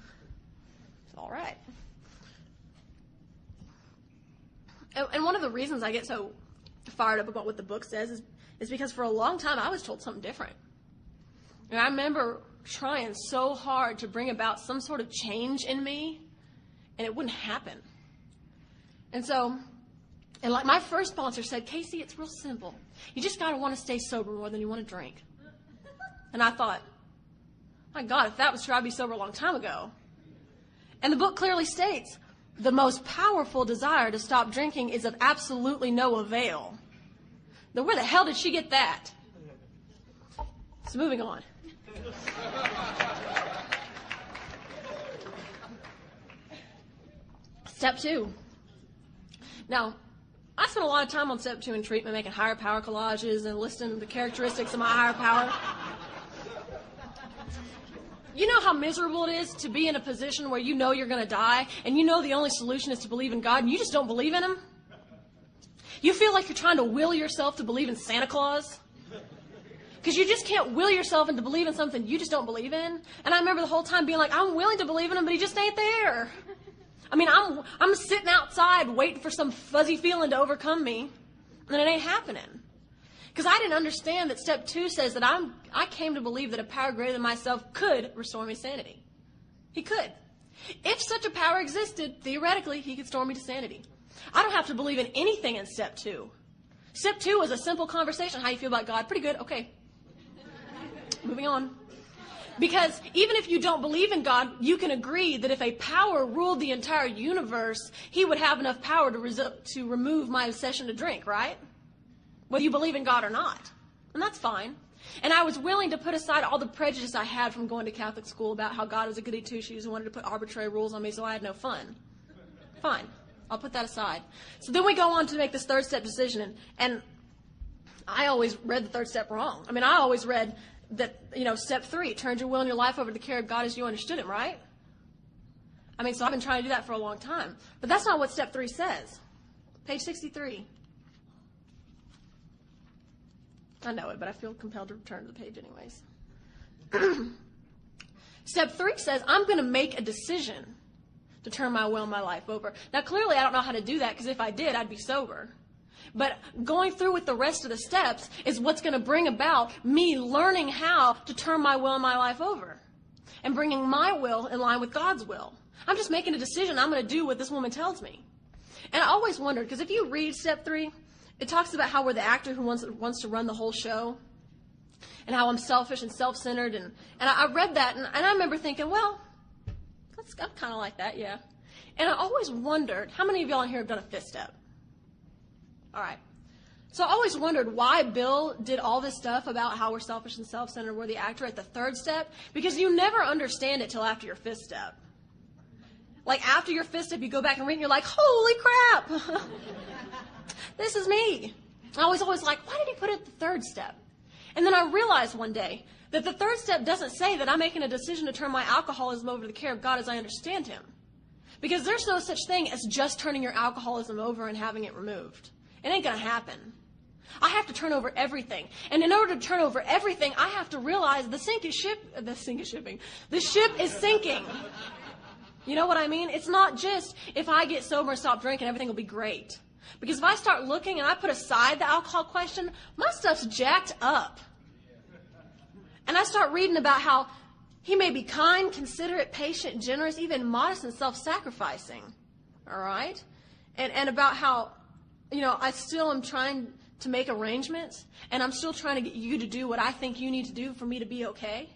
it's all right. And one of the reasons I get so fired up about what the book says is because for a long time I was told something different. And I remember trying so hard to bring about some sort of change in me, and it wouldn't happen. And like my first sponsor said, Casey, it's real simple. You just got to want to stay sober more than you want to drink. And I thought, my God, if that was true, I'd be sober a long time ago. And the book clearly states, the most powerful desire to stop drinking is of absolutely no avail. Now, where the hell did she get that? So moving on. Step 2. Now, I spent a lot of time on step 2 in treatment making higher power collages and listing the characteristics of my higher power. You know how miserable it is to be in a position where you know you're going to die and you know the only solution is to believe in God and you just don't believe in Him? You feel like you're trying to will yourself to believe in Santa Claus? Because you just can't will yourself into believe in something you just don't believe in. And I remember the whole time being like, I'm willing to believe in Him, but He just ain't there. I mean, I'm sitting outside waiting for some fuzzy feeling to overcome me, and it ain't happening. Because I didn't understand that step 2 says that I came to believe that a power greater than myself could restore me to sanity. He could. If such a power existed, theoretically, He could restore me to sanity. I don't have to believe in anything in step 2. Step 2 is a simple conversation. How you feel about God? Pretty good. Okay. Moving on. Because even if you don't believe in God, you can agree that if a power ruled the entire universe, He would have enough power to remove my obsession to drink, right? Whether you believe in God or not. And that's fine. And I was willing to put aside all the prejudice I had from going to Catholic school about how God was a goody two-shoes and wanted to put arbitrary rules on me so I had no fun. Fine. I'll put that aside. So then we go on to make this third step decision. And I always read the third step wrong. I mean, I always read that, step 3, turned your will and your life over to the care of God as you understood Him, right? I mean, so I've been trying to do that for a long time. But that's not what step 3 says. Page 63. I know it, but I feel compelled to return to the page anyways. Step 3 says, I'm going to make a decision to turn my will and my life over. Now, clearly, I don't know how to do that, because if I did, I'd be sober. But going through with the rest of the steps is what's going to bring about me learning how to turn my will and my life over and bringing my will in line with God's will. I'm just making a decision. I'm going to do what this woman tells me. And I always wondered, because if you read step 3, it talks about how we're the actor who wants to run the whole show and how I'm selfish and self-centered. And I read that, and I remember thinking, well, I'm kind of like that, yeah. And I always wondered, how many of y'all in here have done a 5th step? All right. So I always wondered why Bill did all this stuff about how we're selfish and self-centered, we're the actor at the 3rd step, because you never understand it till after your 5th step. Like after your fifth step, you go back and read and you're like, holy crap, this is me. I was always like, why did he put it at the third step? And then I realized one day that the third step doesn't say that I'm making a decision to turn my alcoholism over to the care of God as I understand him. Because there's no such thing as just turning your alcoholism over and having it removed. It ain't going to happen. I have to turn over everything. And in order to turn over everything, I have to realize the ship is sinking. You know what I mean? It's not just if I get sober and stop drinking, everything will be great. Because if I start looking and I put aside the alcohol question, my stuff's jacked up. And I start reading about how he may be kind, considerate, patient, generous, even modest and self-sacrificing. All right? And about how, I still am trying to make arrangements, and I'm still trying to get you to do what I think you need to do for me to be okay.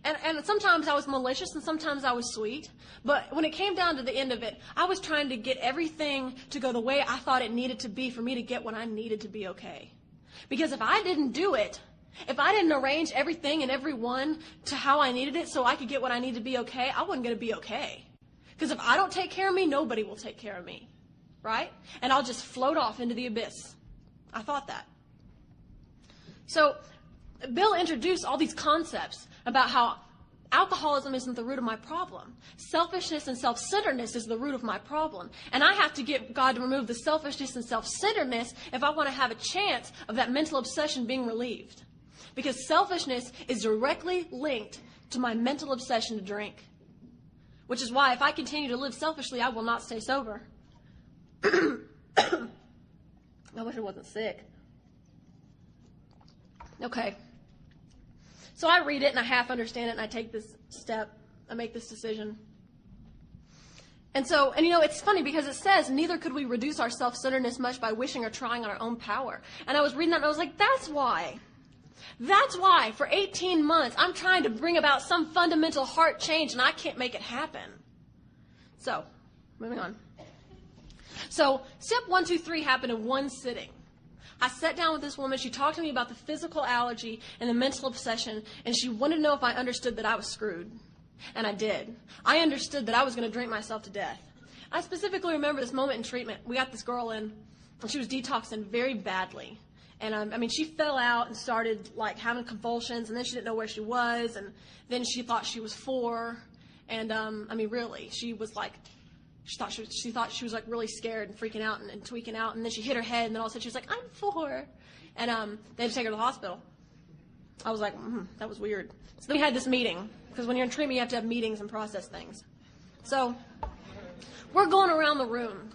And sometimes I was malicious and sometimes I was sweet. But when it came down to the end of it, I was trying to get everything to go the way I thought it needed to be for me to get what I needed to be okay. Because if I didn't do it, if I didn't arrange everything and everyone to how I needed it so I could get what I needed to be okay, I wasn't going to be okay. Because if I don't take care of me, nobody will take care of me. Right? And I'll just float off into the abyss. I thought that. So Bill introduced all these concepts about how alcoholism isn't the root of my problem. Selfishness and self-centeredness is the root of my problem. And I have to get God to remove the selfishness and self-centeredness if I want to have a chance of that mental obsession being relieved. Because selfishness is directly linked to my mental obsession to drink. Which is why if I continue to live selfishly, I will not stay sober. I wish I wasn't sick. Okay. So I read it and I half understand it and I take this step. I make this decision. And it's funny because it says, neither could we reduce our self-centeredness much by wishing or trying on our own power. And I was reading that and I was like, that's why. That's why for 18 months I'm trying to bring about some fundamental heart change and I can't make it happen. So, moving on. So, step 1, 2, 3 happened in one sitting. I sat down with this woman. She talked to me about the physical allergy and the mental obsession, and she wanted to know if I understood that I was screwed. And I did. I understood that I was going to drink myself to death. I specifically remember this moment in treatment. We got this girl in, and she was detoxing very badly. And, she fell out and started, having convulsions, and then she didn't know where she was, and then she thought she was 4. And, really, she was she thought she was really scared and freaking out and tweaking out, and then she hit her head, and then all of a sudden she was like, I'm 4. And they had to take her to the hospital. I was like, that was weird. So then we had this meeting, because when you're in treatment, you have to have meetings and process things. So we're going around the room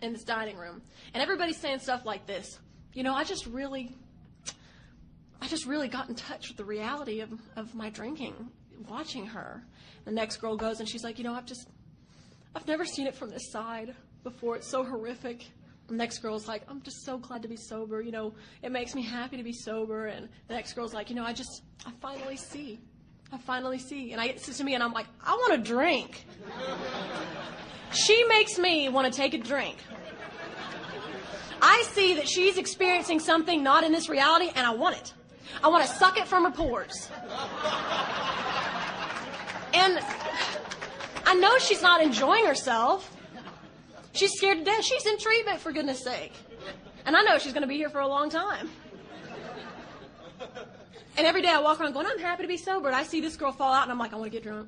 in this dining room, and everybody's saying stuff like this. I just really got in touch with the reality of my drinking, watching her. The next girl goes, and she's like, I've never seen it from this side before. It's so horrific. The next girl's like, I'm just so glad to be sober. It makes me happy to be sober. And the next girl's like, I finally see. And I get to me and I'm like, I want a drink. She makes me want to take a drink. I see that she's experiencing something not in this reality and I want it. I want to suck it from her pores. And I know she's not enjoying herself. She's scared to death. She's in treatment, for goodness sake. And I know she's going to be here for a long time. And every day I walk around going, I'm happy to be sober. And I see this girl fall out, and I'm like, I want to get drunk.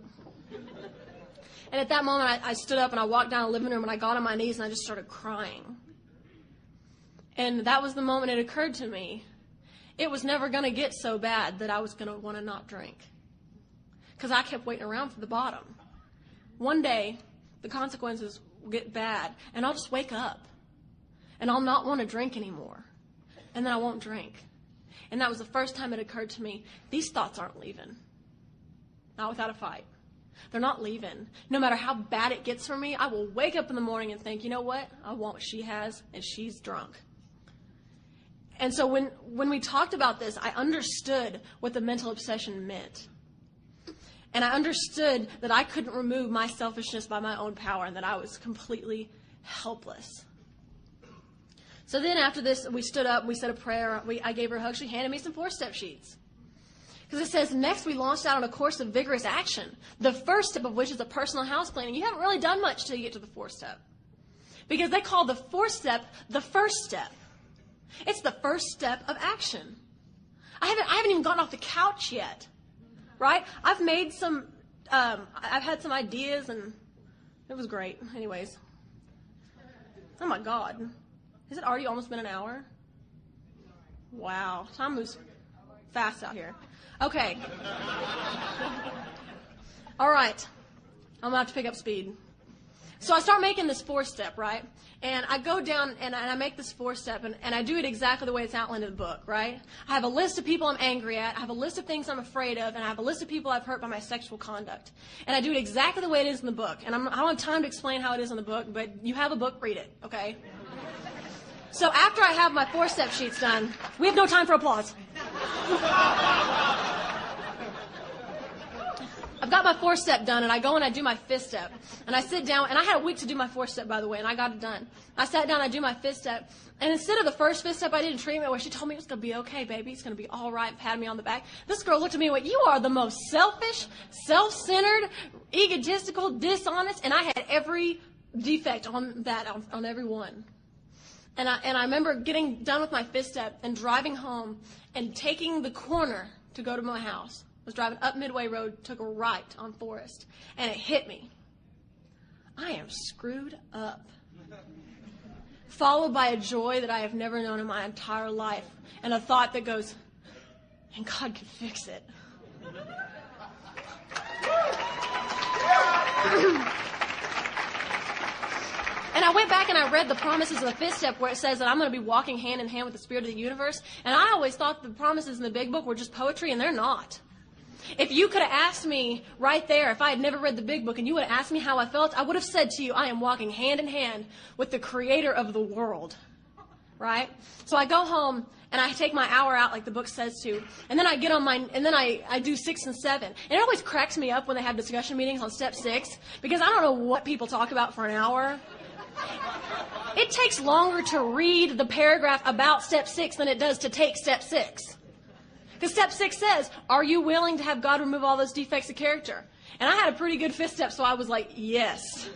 And at that moment, I stood up, and I walked down the living room, and I got on my knees, and I just started crying. And that was the moment it occurred to me. It was never going to get so bad that I was going to want to not drink. Because I kept waiting around for the bottom. One day, the consequences will get bad, and I'll just wake up, and I'll not want to drink anymore, and then I won't drink. And that was the first time it occurred to me, these thoughts aren't leaving. Not without a fight. They're not leaving. No matter how bad it gets for me, I will wake up in the morning and think, you know what? I want what she has, and she's drunk. And so when we talked about this, I understood what the mental obsession meant. And I understood that I couldn't remove my selfishness by my own power and that I was completely helpless. So then after this, we stood up, we said a prayer. I gave her a hug. She handed me some 4-step sheets. Because it says, next we launched out on a course of vigorous action, the first step of which is a personal house cleaning. You haven't really done much till you get to the fourth step. Because they call the fourth step the first step. It's the first step of action. I haven't even gotten off the couch yet, right? I've had some ideas, and it was great. Anyways. Oh my God. Has it already almost been an hour? Wow. Time moves fast out here. Okay. All right. I'm going to have to pick up speed. So I start making this fourth step, right? And I go down and I make this fourth step, and I do it exactly the way it's outlined in the book, right? I have a list of people I'm angry at. I have a list of things I'm afraid of. And I have a list of people I've hurt by my sexual conduct. And I do it exactly the way it is in the book. And I don't have time to explain how it is in the book, but you have a book, read it, okay? So after I have my four-step sheets done, we have no time for applause. I've got my fourth step done, and I go and I do my fifth step. And I sit down, and I had a week to do my fourth step, by the way, and I got it done. I sat down, I do my fifth step, and instead of the first fifth step I did in treatment where she told me it was going to be okay, baby, it's going to be all right, and patted me on the back, this girl looked at me and went, you are the most selfish, self-centered, egotistical, dishonest, and I had every defect on that, on every one. And I remember getting done with my fifth step and driving home and taking the corner to go to my house. I was driving up Midway Road, took a right on Forest, and it hit me. I am screwed up. Followed by a joy that I have never known in my entire life, and a thought that goes, and God can fix it. And I went back and I read the promises of the fifth step where it says that I'm going to be walking hand in hand with the spirit of the universe. And I always thought the promises in the big book were just poetry, and they're not. If you could have asked me right there, if I had never read the big book, and you would have asked me how I felt, I would have said to you, I am walking hand in hand with the creator of the world. Right? So I go home and I take my hour out like the book says to, and then I get on and then I do 6 and 7. And it always cracks me up when they have discussion meetings on step 6, because I don't know what people talk about for an hour. It takes longer to read the paragraph about step 6 than it does to take step 6. Because step 6 says, are you willing to have God remove all those defects of character? And I had a pretty good fifth step, so I was like, yes.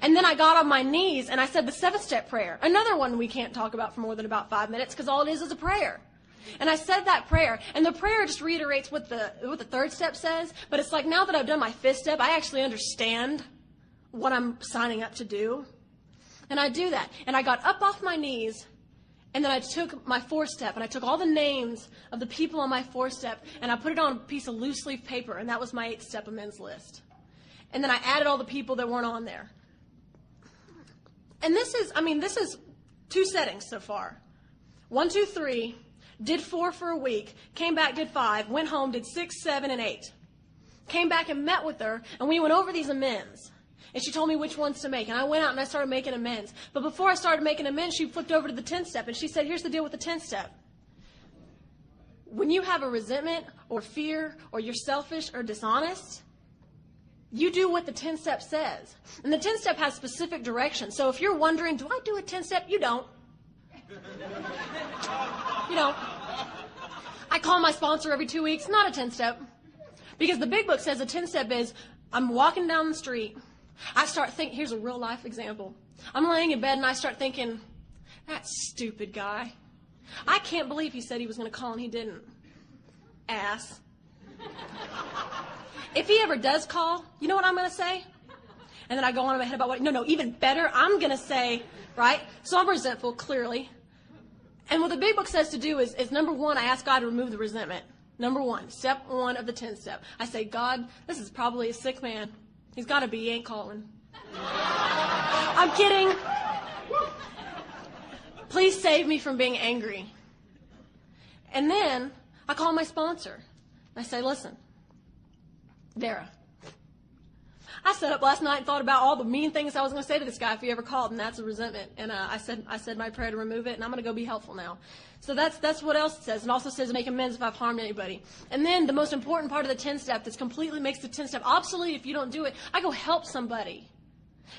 And then I got on my knees and I said the 7th step prayer. Another one we can't talk about for more than about 5 minutes, because all it is a prayer. And I said that prayer, and the prayer just reiterates what the 3rd step says, but it's like now that I've done my 5th step, I actually understand what I'm signing up to do. And I do that. And I got up off my knees, and then I took my 4th step, and I took all the names of the people on my 4th step, and I put it on a piece of loose leaf paper, and that was my 8th step amends list. And then I added all the people that weren't on there. And this is 2 settings so far. 1, 2, 3, did 4 for a week, came back, did 5, went home, did 6, 7, and 8. Came back and met with her, and we went over these amends. And she told me which ones to make. And I went out and I started making amends. But before I started making amends, she flipped over to the 10th step. And she said, here's the deal with the 10th step. When you have a resentment or fear or you're selfish or dishonest, you do what the 10th step says. And the 10th step has specific directions. So if you're wondering, do I do a 10th step? You don't. You don't. I call my sponsor every 2 weeks. Not a 10th step. Because the big book says a 10th step is, I'm walking down the street. I start thinking, here's a real life example. I'm laying in bed and I start thinking, that stupid guy. I can't believe he said he was going to call and he didn't. Ass. If he ever does call, you know what I'm going to say? And then I go on in my head about no, even better, I'm going to say, right? So I'm resentful, clearly. And what the big book says to do is number 1, I ask God to remove the resentment. Number 1, step 1 of the 10th step. I say, God, this is probably a sick man. He's got to be. He ain't calling. I'm kidding. Please save me from being angry. And then I call my sponsor. I say, listen, Vera, I sat up last night and thought about all the mean things I was going to say to this guy if he ever called, and that's a resentment. And I said my prayer to remove it, and I'm going to go be helpful now. So that's what else it says. It also says make amends if I've harmed anybody. And then the most important part of the 10th step that completely makes the 10th step obsolete if you don't do it, I go help somebody.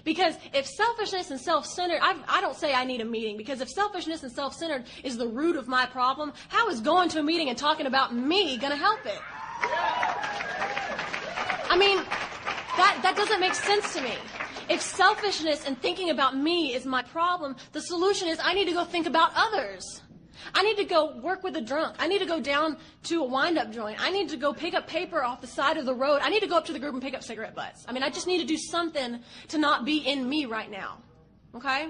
Because if selfishness and self-centered, I don't say I need a meeting, because if selfishness and self-centered is the root of my problem, how is going to a meeting and talking about me going to help it? I mean, that doesn't make sense to me. If selfishness and thinking about me is my problem, the solution is I need to go think about others. I need to go work with a drunk. I need to go down to a wind-up joint. I need to go pick up paper off the side of the road. I need to go up to the group and pick up cigarette butts. I mean, I just need to do something to not be in me right now. Okay?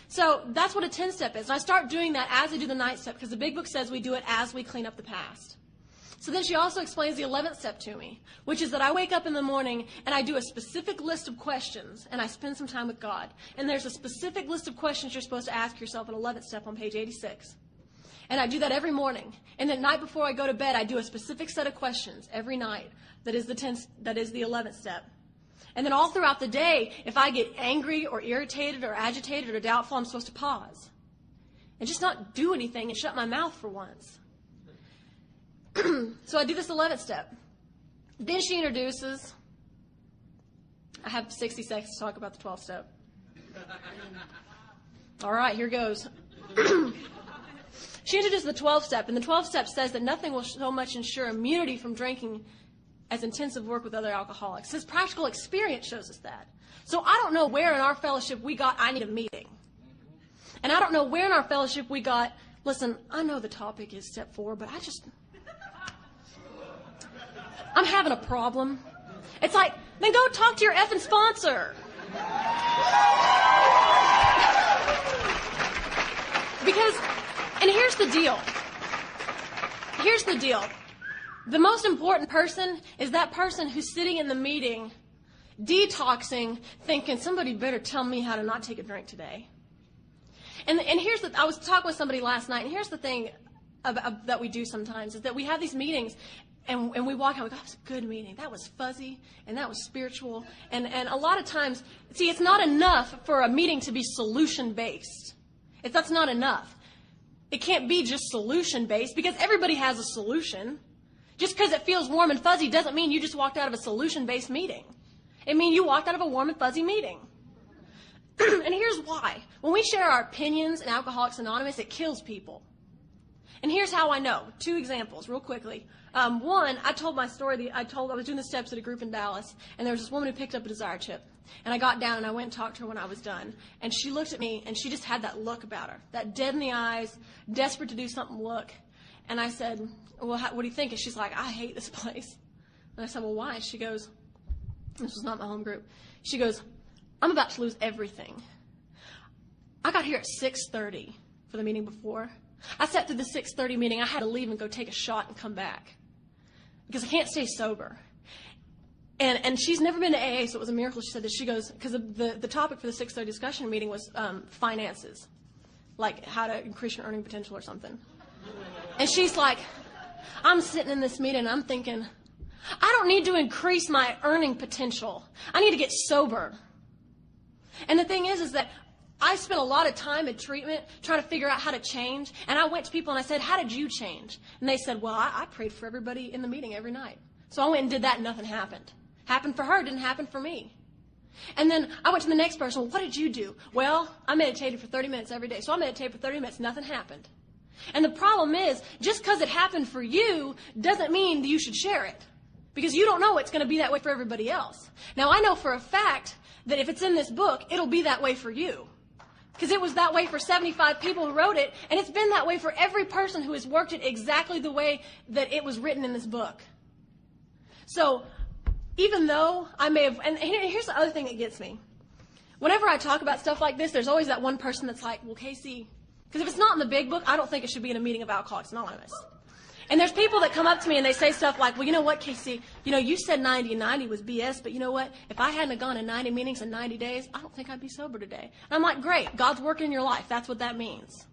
So that's what a 10-step is. And I start doing that as I do the 9th step, because the big book says we do it as we clean up the past. So then she also explains the 11th step to me, which is that I wake up in the morning and I do a specific list of questions and I spend some time with God. And there's a specific list of questions you're supposed to ask yourself in 11th step on page 86. And I do that every morning. And the night before I go to bed, I do a specific set of questions every night. That is the 11th step. And then all throughout the day, if I get angry or irritated or agitated or doubtful, I'm supposed to pause and just not do anything and shut my mouth for once. So I do this 11th step. Then she introduces, I have 60 seconds to talk about the 12th step. All right, here goes. She introduced the 12th step, and the 12th step says that nothing will so much ensure immunity from drinking as intensive work with other alcoholics. His practical experience shows us that. So I don't know where in our fellowship we got, I need a meeting. And I don't know where in our fellowship we got, listen, I know the topic is step 4, but I'm having a problem. It's like, then go talk to your effing sponsor. Because, and here's the deal. Here's the deal. The most important person is that person who's sitting in the meeting, detoxing, thinking, somebody better tell me how to not take a drink today. And here's the, I was talking with somebody last night, and here's the thing that we do sometimes, is that we have these meetings, and we walk out, we go, that was a good meeting. That was fuzzy, and that was spiritual. And a lot of times, see, it's not enough for a meeting to be solution-based. That's not enough. It can't be just solution-based, because everybody has a solution. Just because it feels warm and fuzzy doesn't mean you just walked out of a solution-based meeting. It means you walked out of a warm and fuzzy meeting. And here's why. When we share our opinions in Alcoholics Anonymous, it kills people. And here's how I know. 2 examples, real quickly. One, I told my story. I was doing the steps at a group in Dallas, and there was this woman who picked up a desire chip. And I got down, and I went and talked to her when I was done. And she looked at me, and she just had that look about her, that dead in the eyes, desperate to do something look. And I said, well, what do you think? And she's like, I hate this place. And I said, well, why? She goes, this was not my home group. She goes, I'm about to lose everything. I got here at 6:30 for the meeting before. I sat through the 6:30 meeting. I had to leave and go take a shot and come back because I can't stay sober. And she's never been to AA, so it was a miracle she said this. She goes, because the topic for the 6:30 discussion meeting was finances, like how to increase your earning potential or something. And she's like, I'm sitting in this meeting and I'm thinking, I don't need to increase my earning potential. I need to get sober. And the thing is that I spent a lot of time in treatment trying to figure out how to change. And I went to people and I said, how did you change? And they said, well, I prayed for everybody in the meeting every night. So I went and did that and nothing happened. Happened for her, didn't happen for me. And then I went to the next person, well, what did you do? Well, I meditated for 30 minutes every day. So I meditated for 30 minutes, nothing happened. And the problem is, just because it happened for you doesn't mean that you should share it. Because you don't know it's going to be that way for everybody else. Now, I know for a fact that if it's in this book, it'll be that way for you. Because it was that way for 75 people who wrote it, and it's been that way for every person who has worked it exactly the way that it was written in this book. So, even though I may have, and here's the other thing that gets me. Whenever I talk about stuff like this, there's always that one person that's like, well, Casey, because if it's not in the big book, I don't think it should be in a meeting of Alcoholics Anonymous. And there's people that come up to me and they say stuff like, well, you know what, Casey, you said 90 and 90 was BS, but you know what? If I hadn't gone to 90 meetings in 90 days, I don't think I'd be sober today. And I'm like, great, God's working in your life. That's what that means.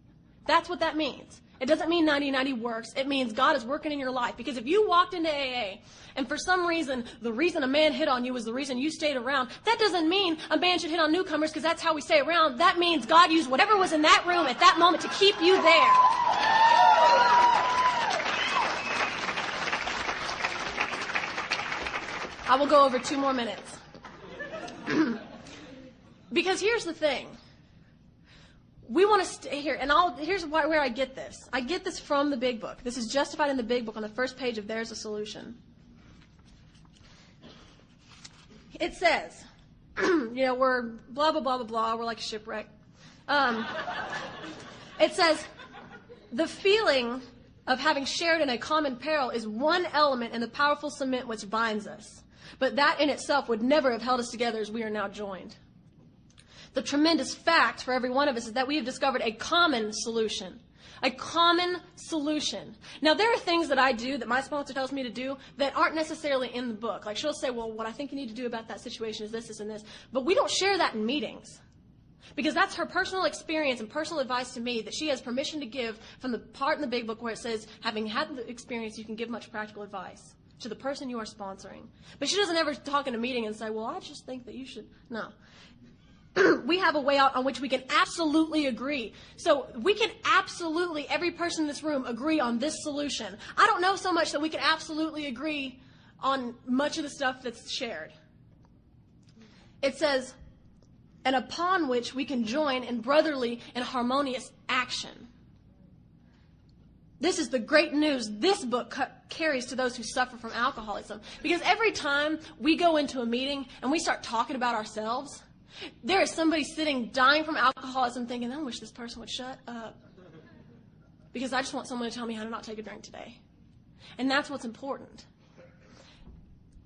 That's what that means. It doesn't mean 90-90 works. It means God is working in your life. Because if you walked into AA and for some reason, the reason a man hit on you was the reason you stayed around, that doesn't mean a man should hit on newcomers because that's how we stay around. That means God used whatever was in that room at that moment to keep you there. I will go over 2 more minutes. Because here's the thing. We want to stay here, and here's where I get this. I get this from the Big Book. This is justified in the Big Book on the first page of There's a Solution. It says, we're blah, blah, blah, blah, blah. We're like a shipwreck. It says, the feeling of having shared in a common peril is one element in the powerful cement which binds us. But that in itself would never have held us together as we are now joined. The tremendous fact for every one of us is that we have discovered a common solution. A common solution. Now, there are things that I do that my sponsor tells me to do that aren't necessarily in the book. Like, she'll say, well, what I think you need to do about that situation is this, this, and this. But we don't share that in meetings. Because that's her personal experience and personal advice to me that she has permission to give from the part in the Big Book where it says, having had the experience, you can give much practical advice to the person you are sponsoring. But she doesn't ever talk in a meeting and say, well, I just think that you should. No. We have a way out on which we can absolutely agree. So we can absolutely, every person in this room, agree on this solution. I don't know so much that we can absolutely agree on much of the stuff that's shared. It says, and upon which we can join in brotherly and harmonious action. This is the great news this book carries to those who suffer from alcoholism. Because every time we go into a meeting and we start talking about ourselves, there is somebody sitting dying from alcoholism thinking, I wish this person would shut up. Because I just want someone to tell me how to not take a drink today. And that's what's important.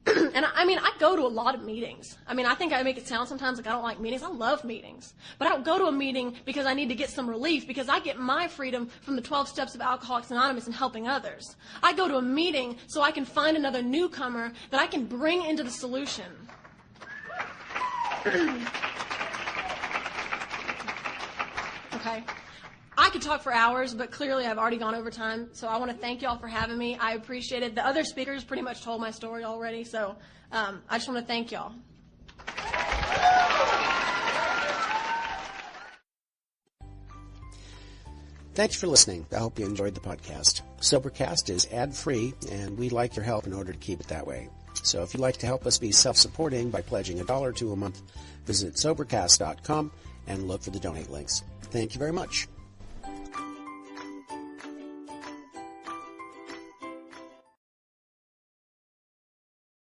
And I go to a lot of meetings. I think I make it sound sometimes like I don't like meetings. I love meetings. But I don't go to a meeting because I need to get some relief, because I get my freedom from the 12 steps of Alcoholics Anonymous and helping others. I go to a meeting so I can find another newcomer that I can bring into the solution. Okay. I could talk for hours, but clearly I've already gone over time, so I want to thank y'all for having me. I appreciate it. The other speakers pretty much told my story already, so I just want to thank y'all. Thanks for listening. I hope you enjoyed the podcast. Sobercast is ad-free, and we'd like your help in order to keep it that way. So if you'd like to help us be self-supporting by pledging $1 or $2 a month, visit Sobercast.com and look for the donate links. Thank you very much.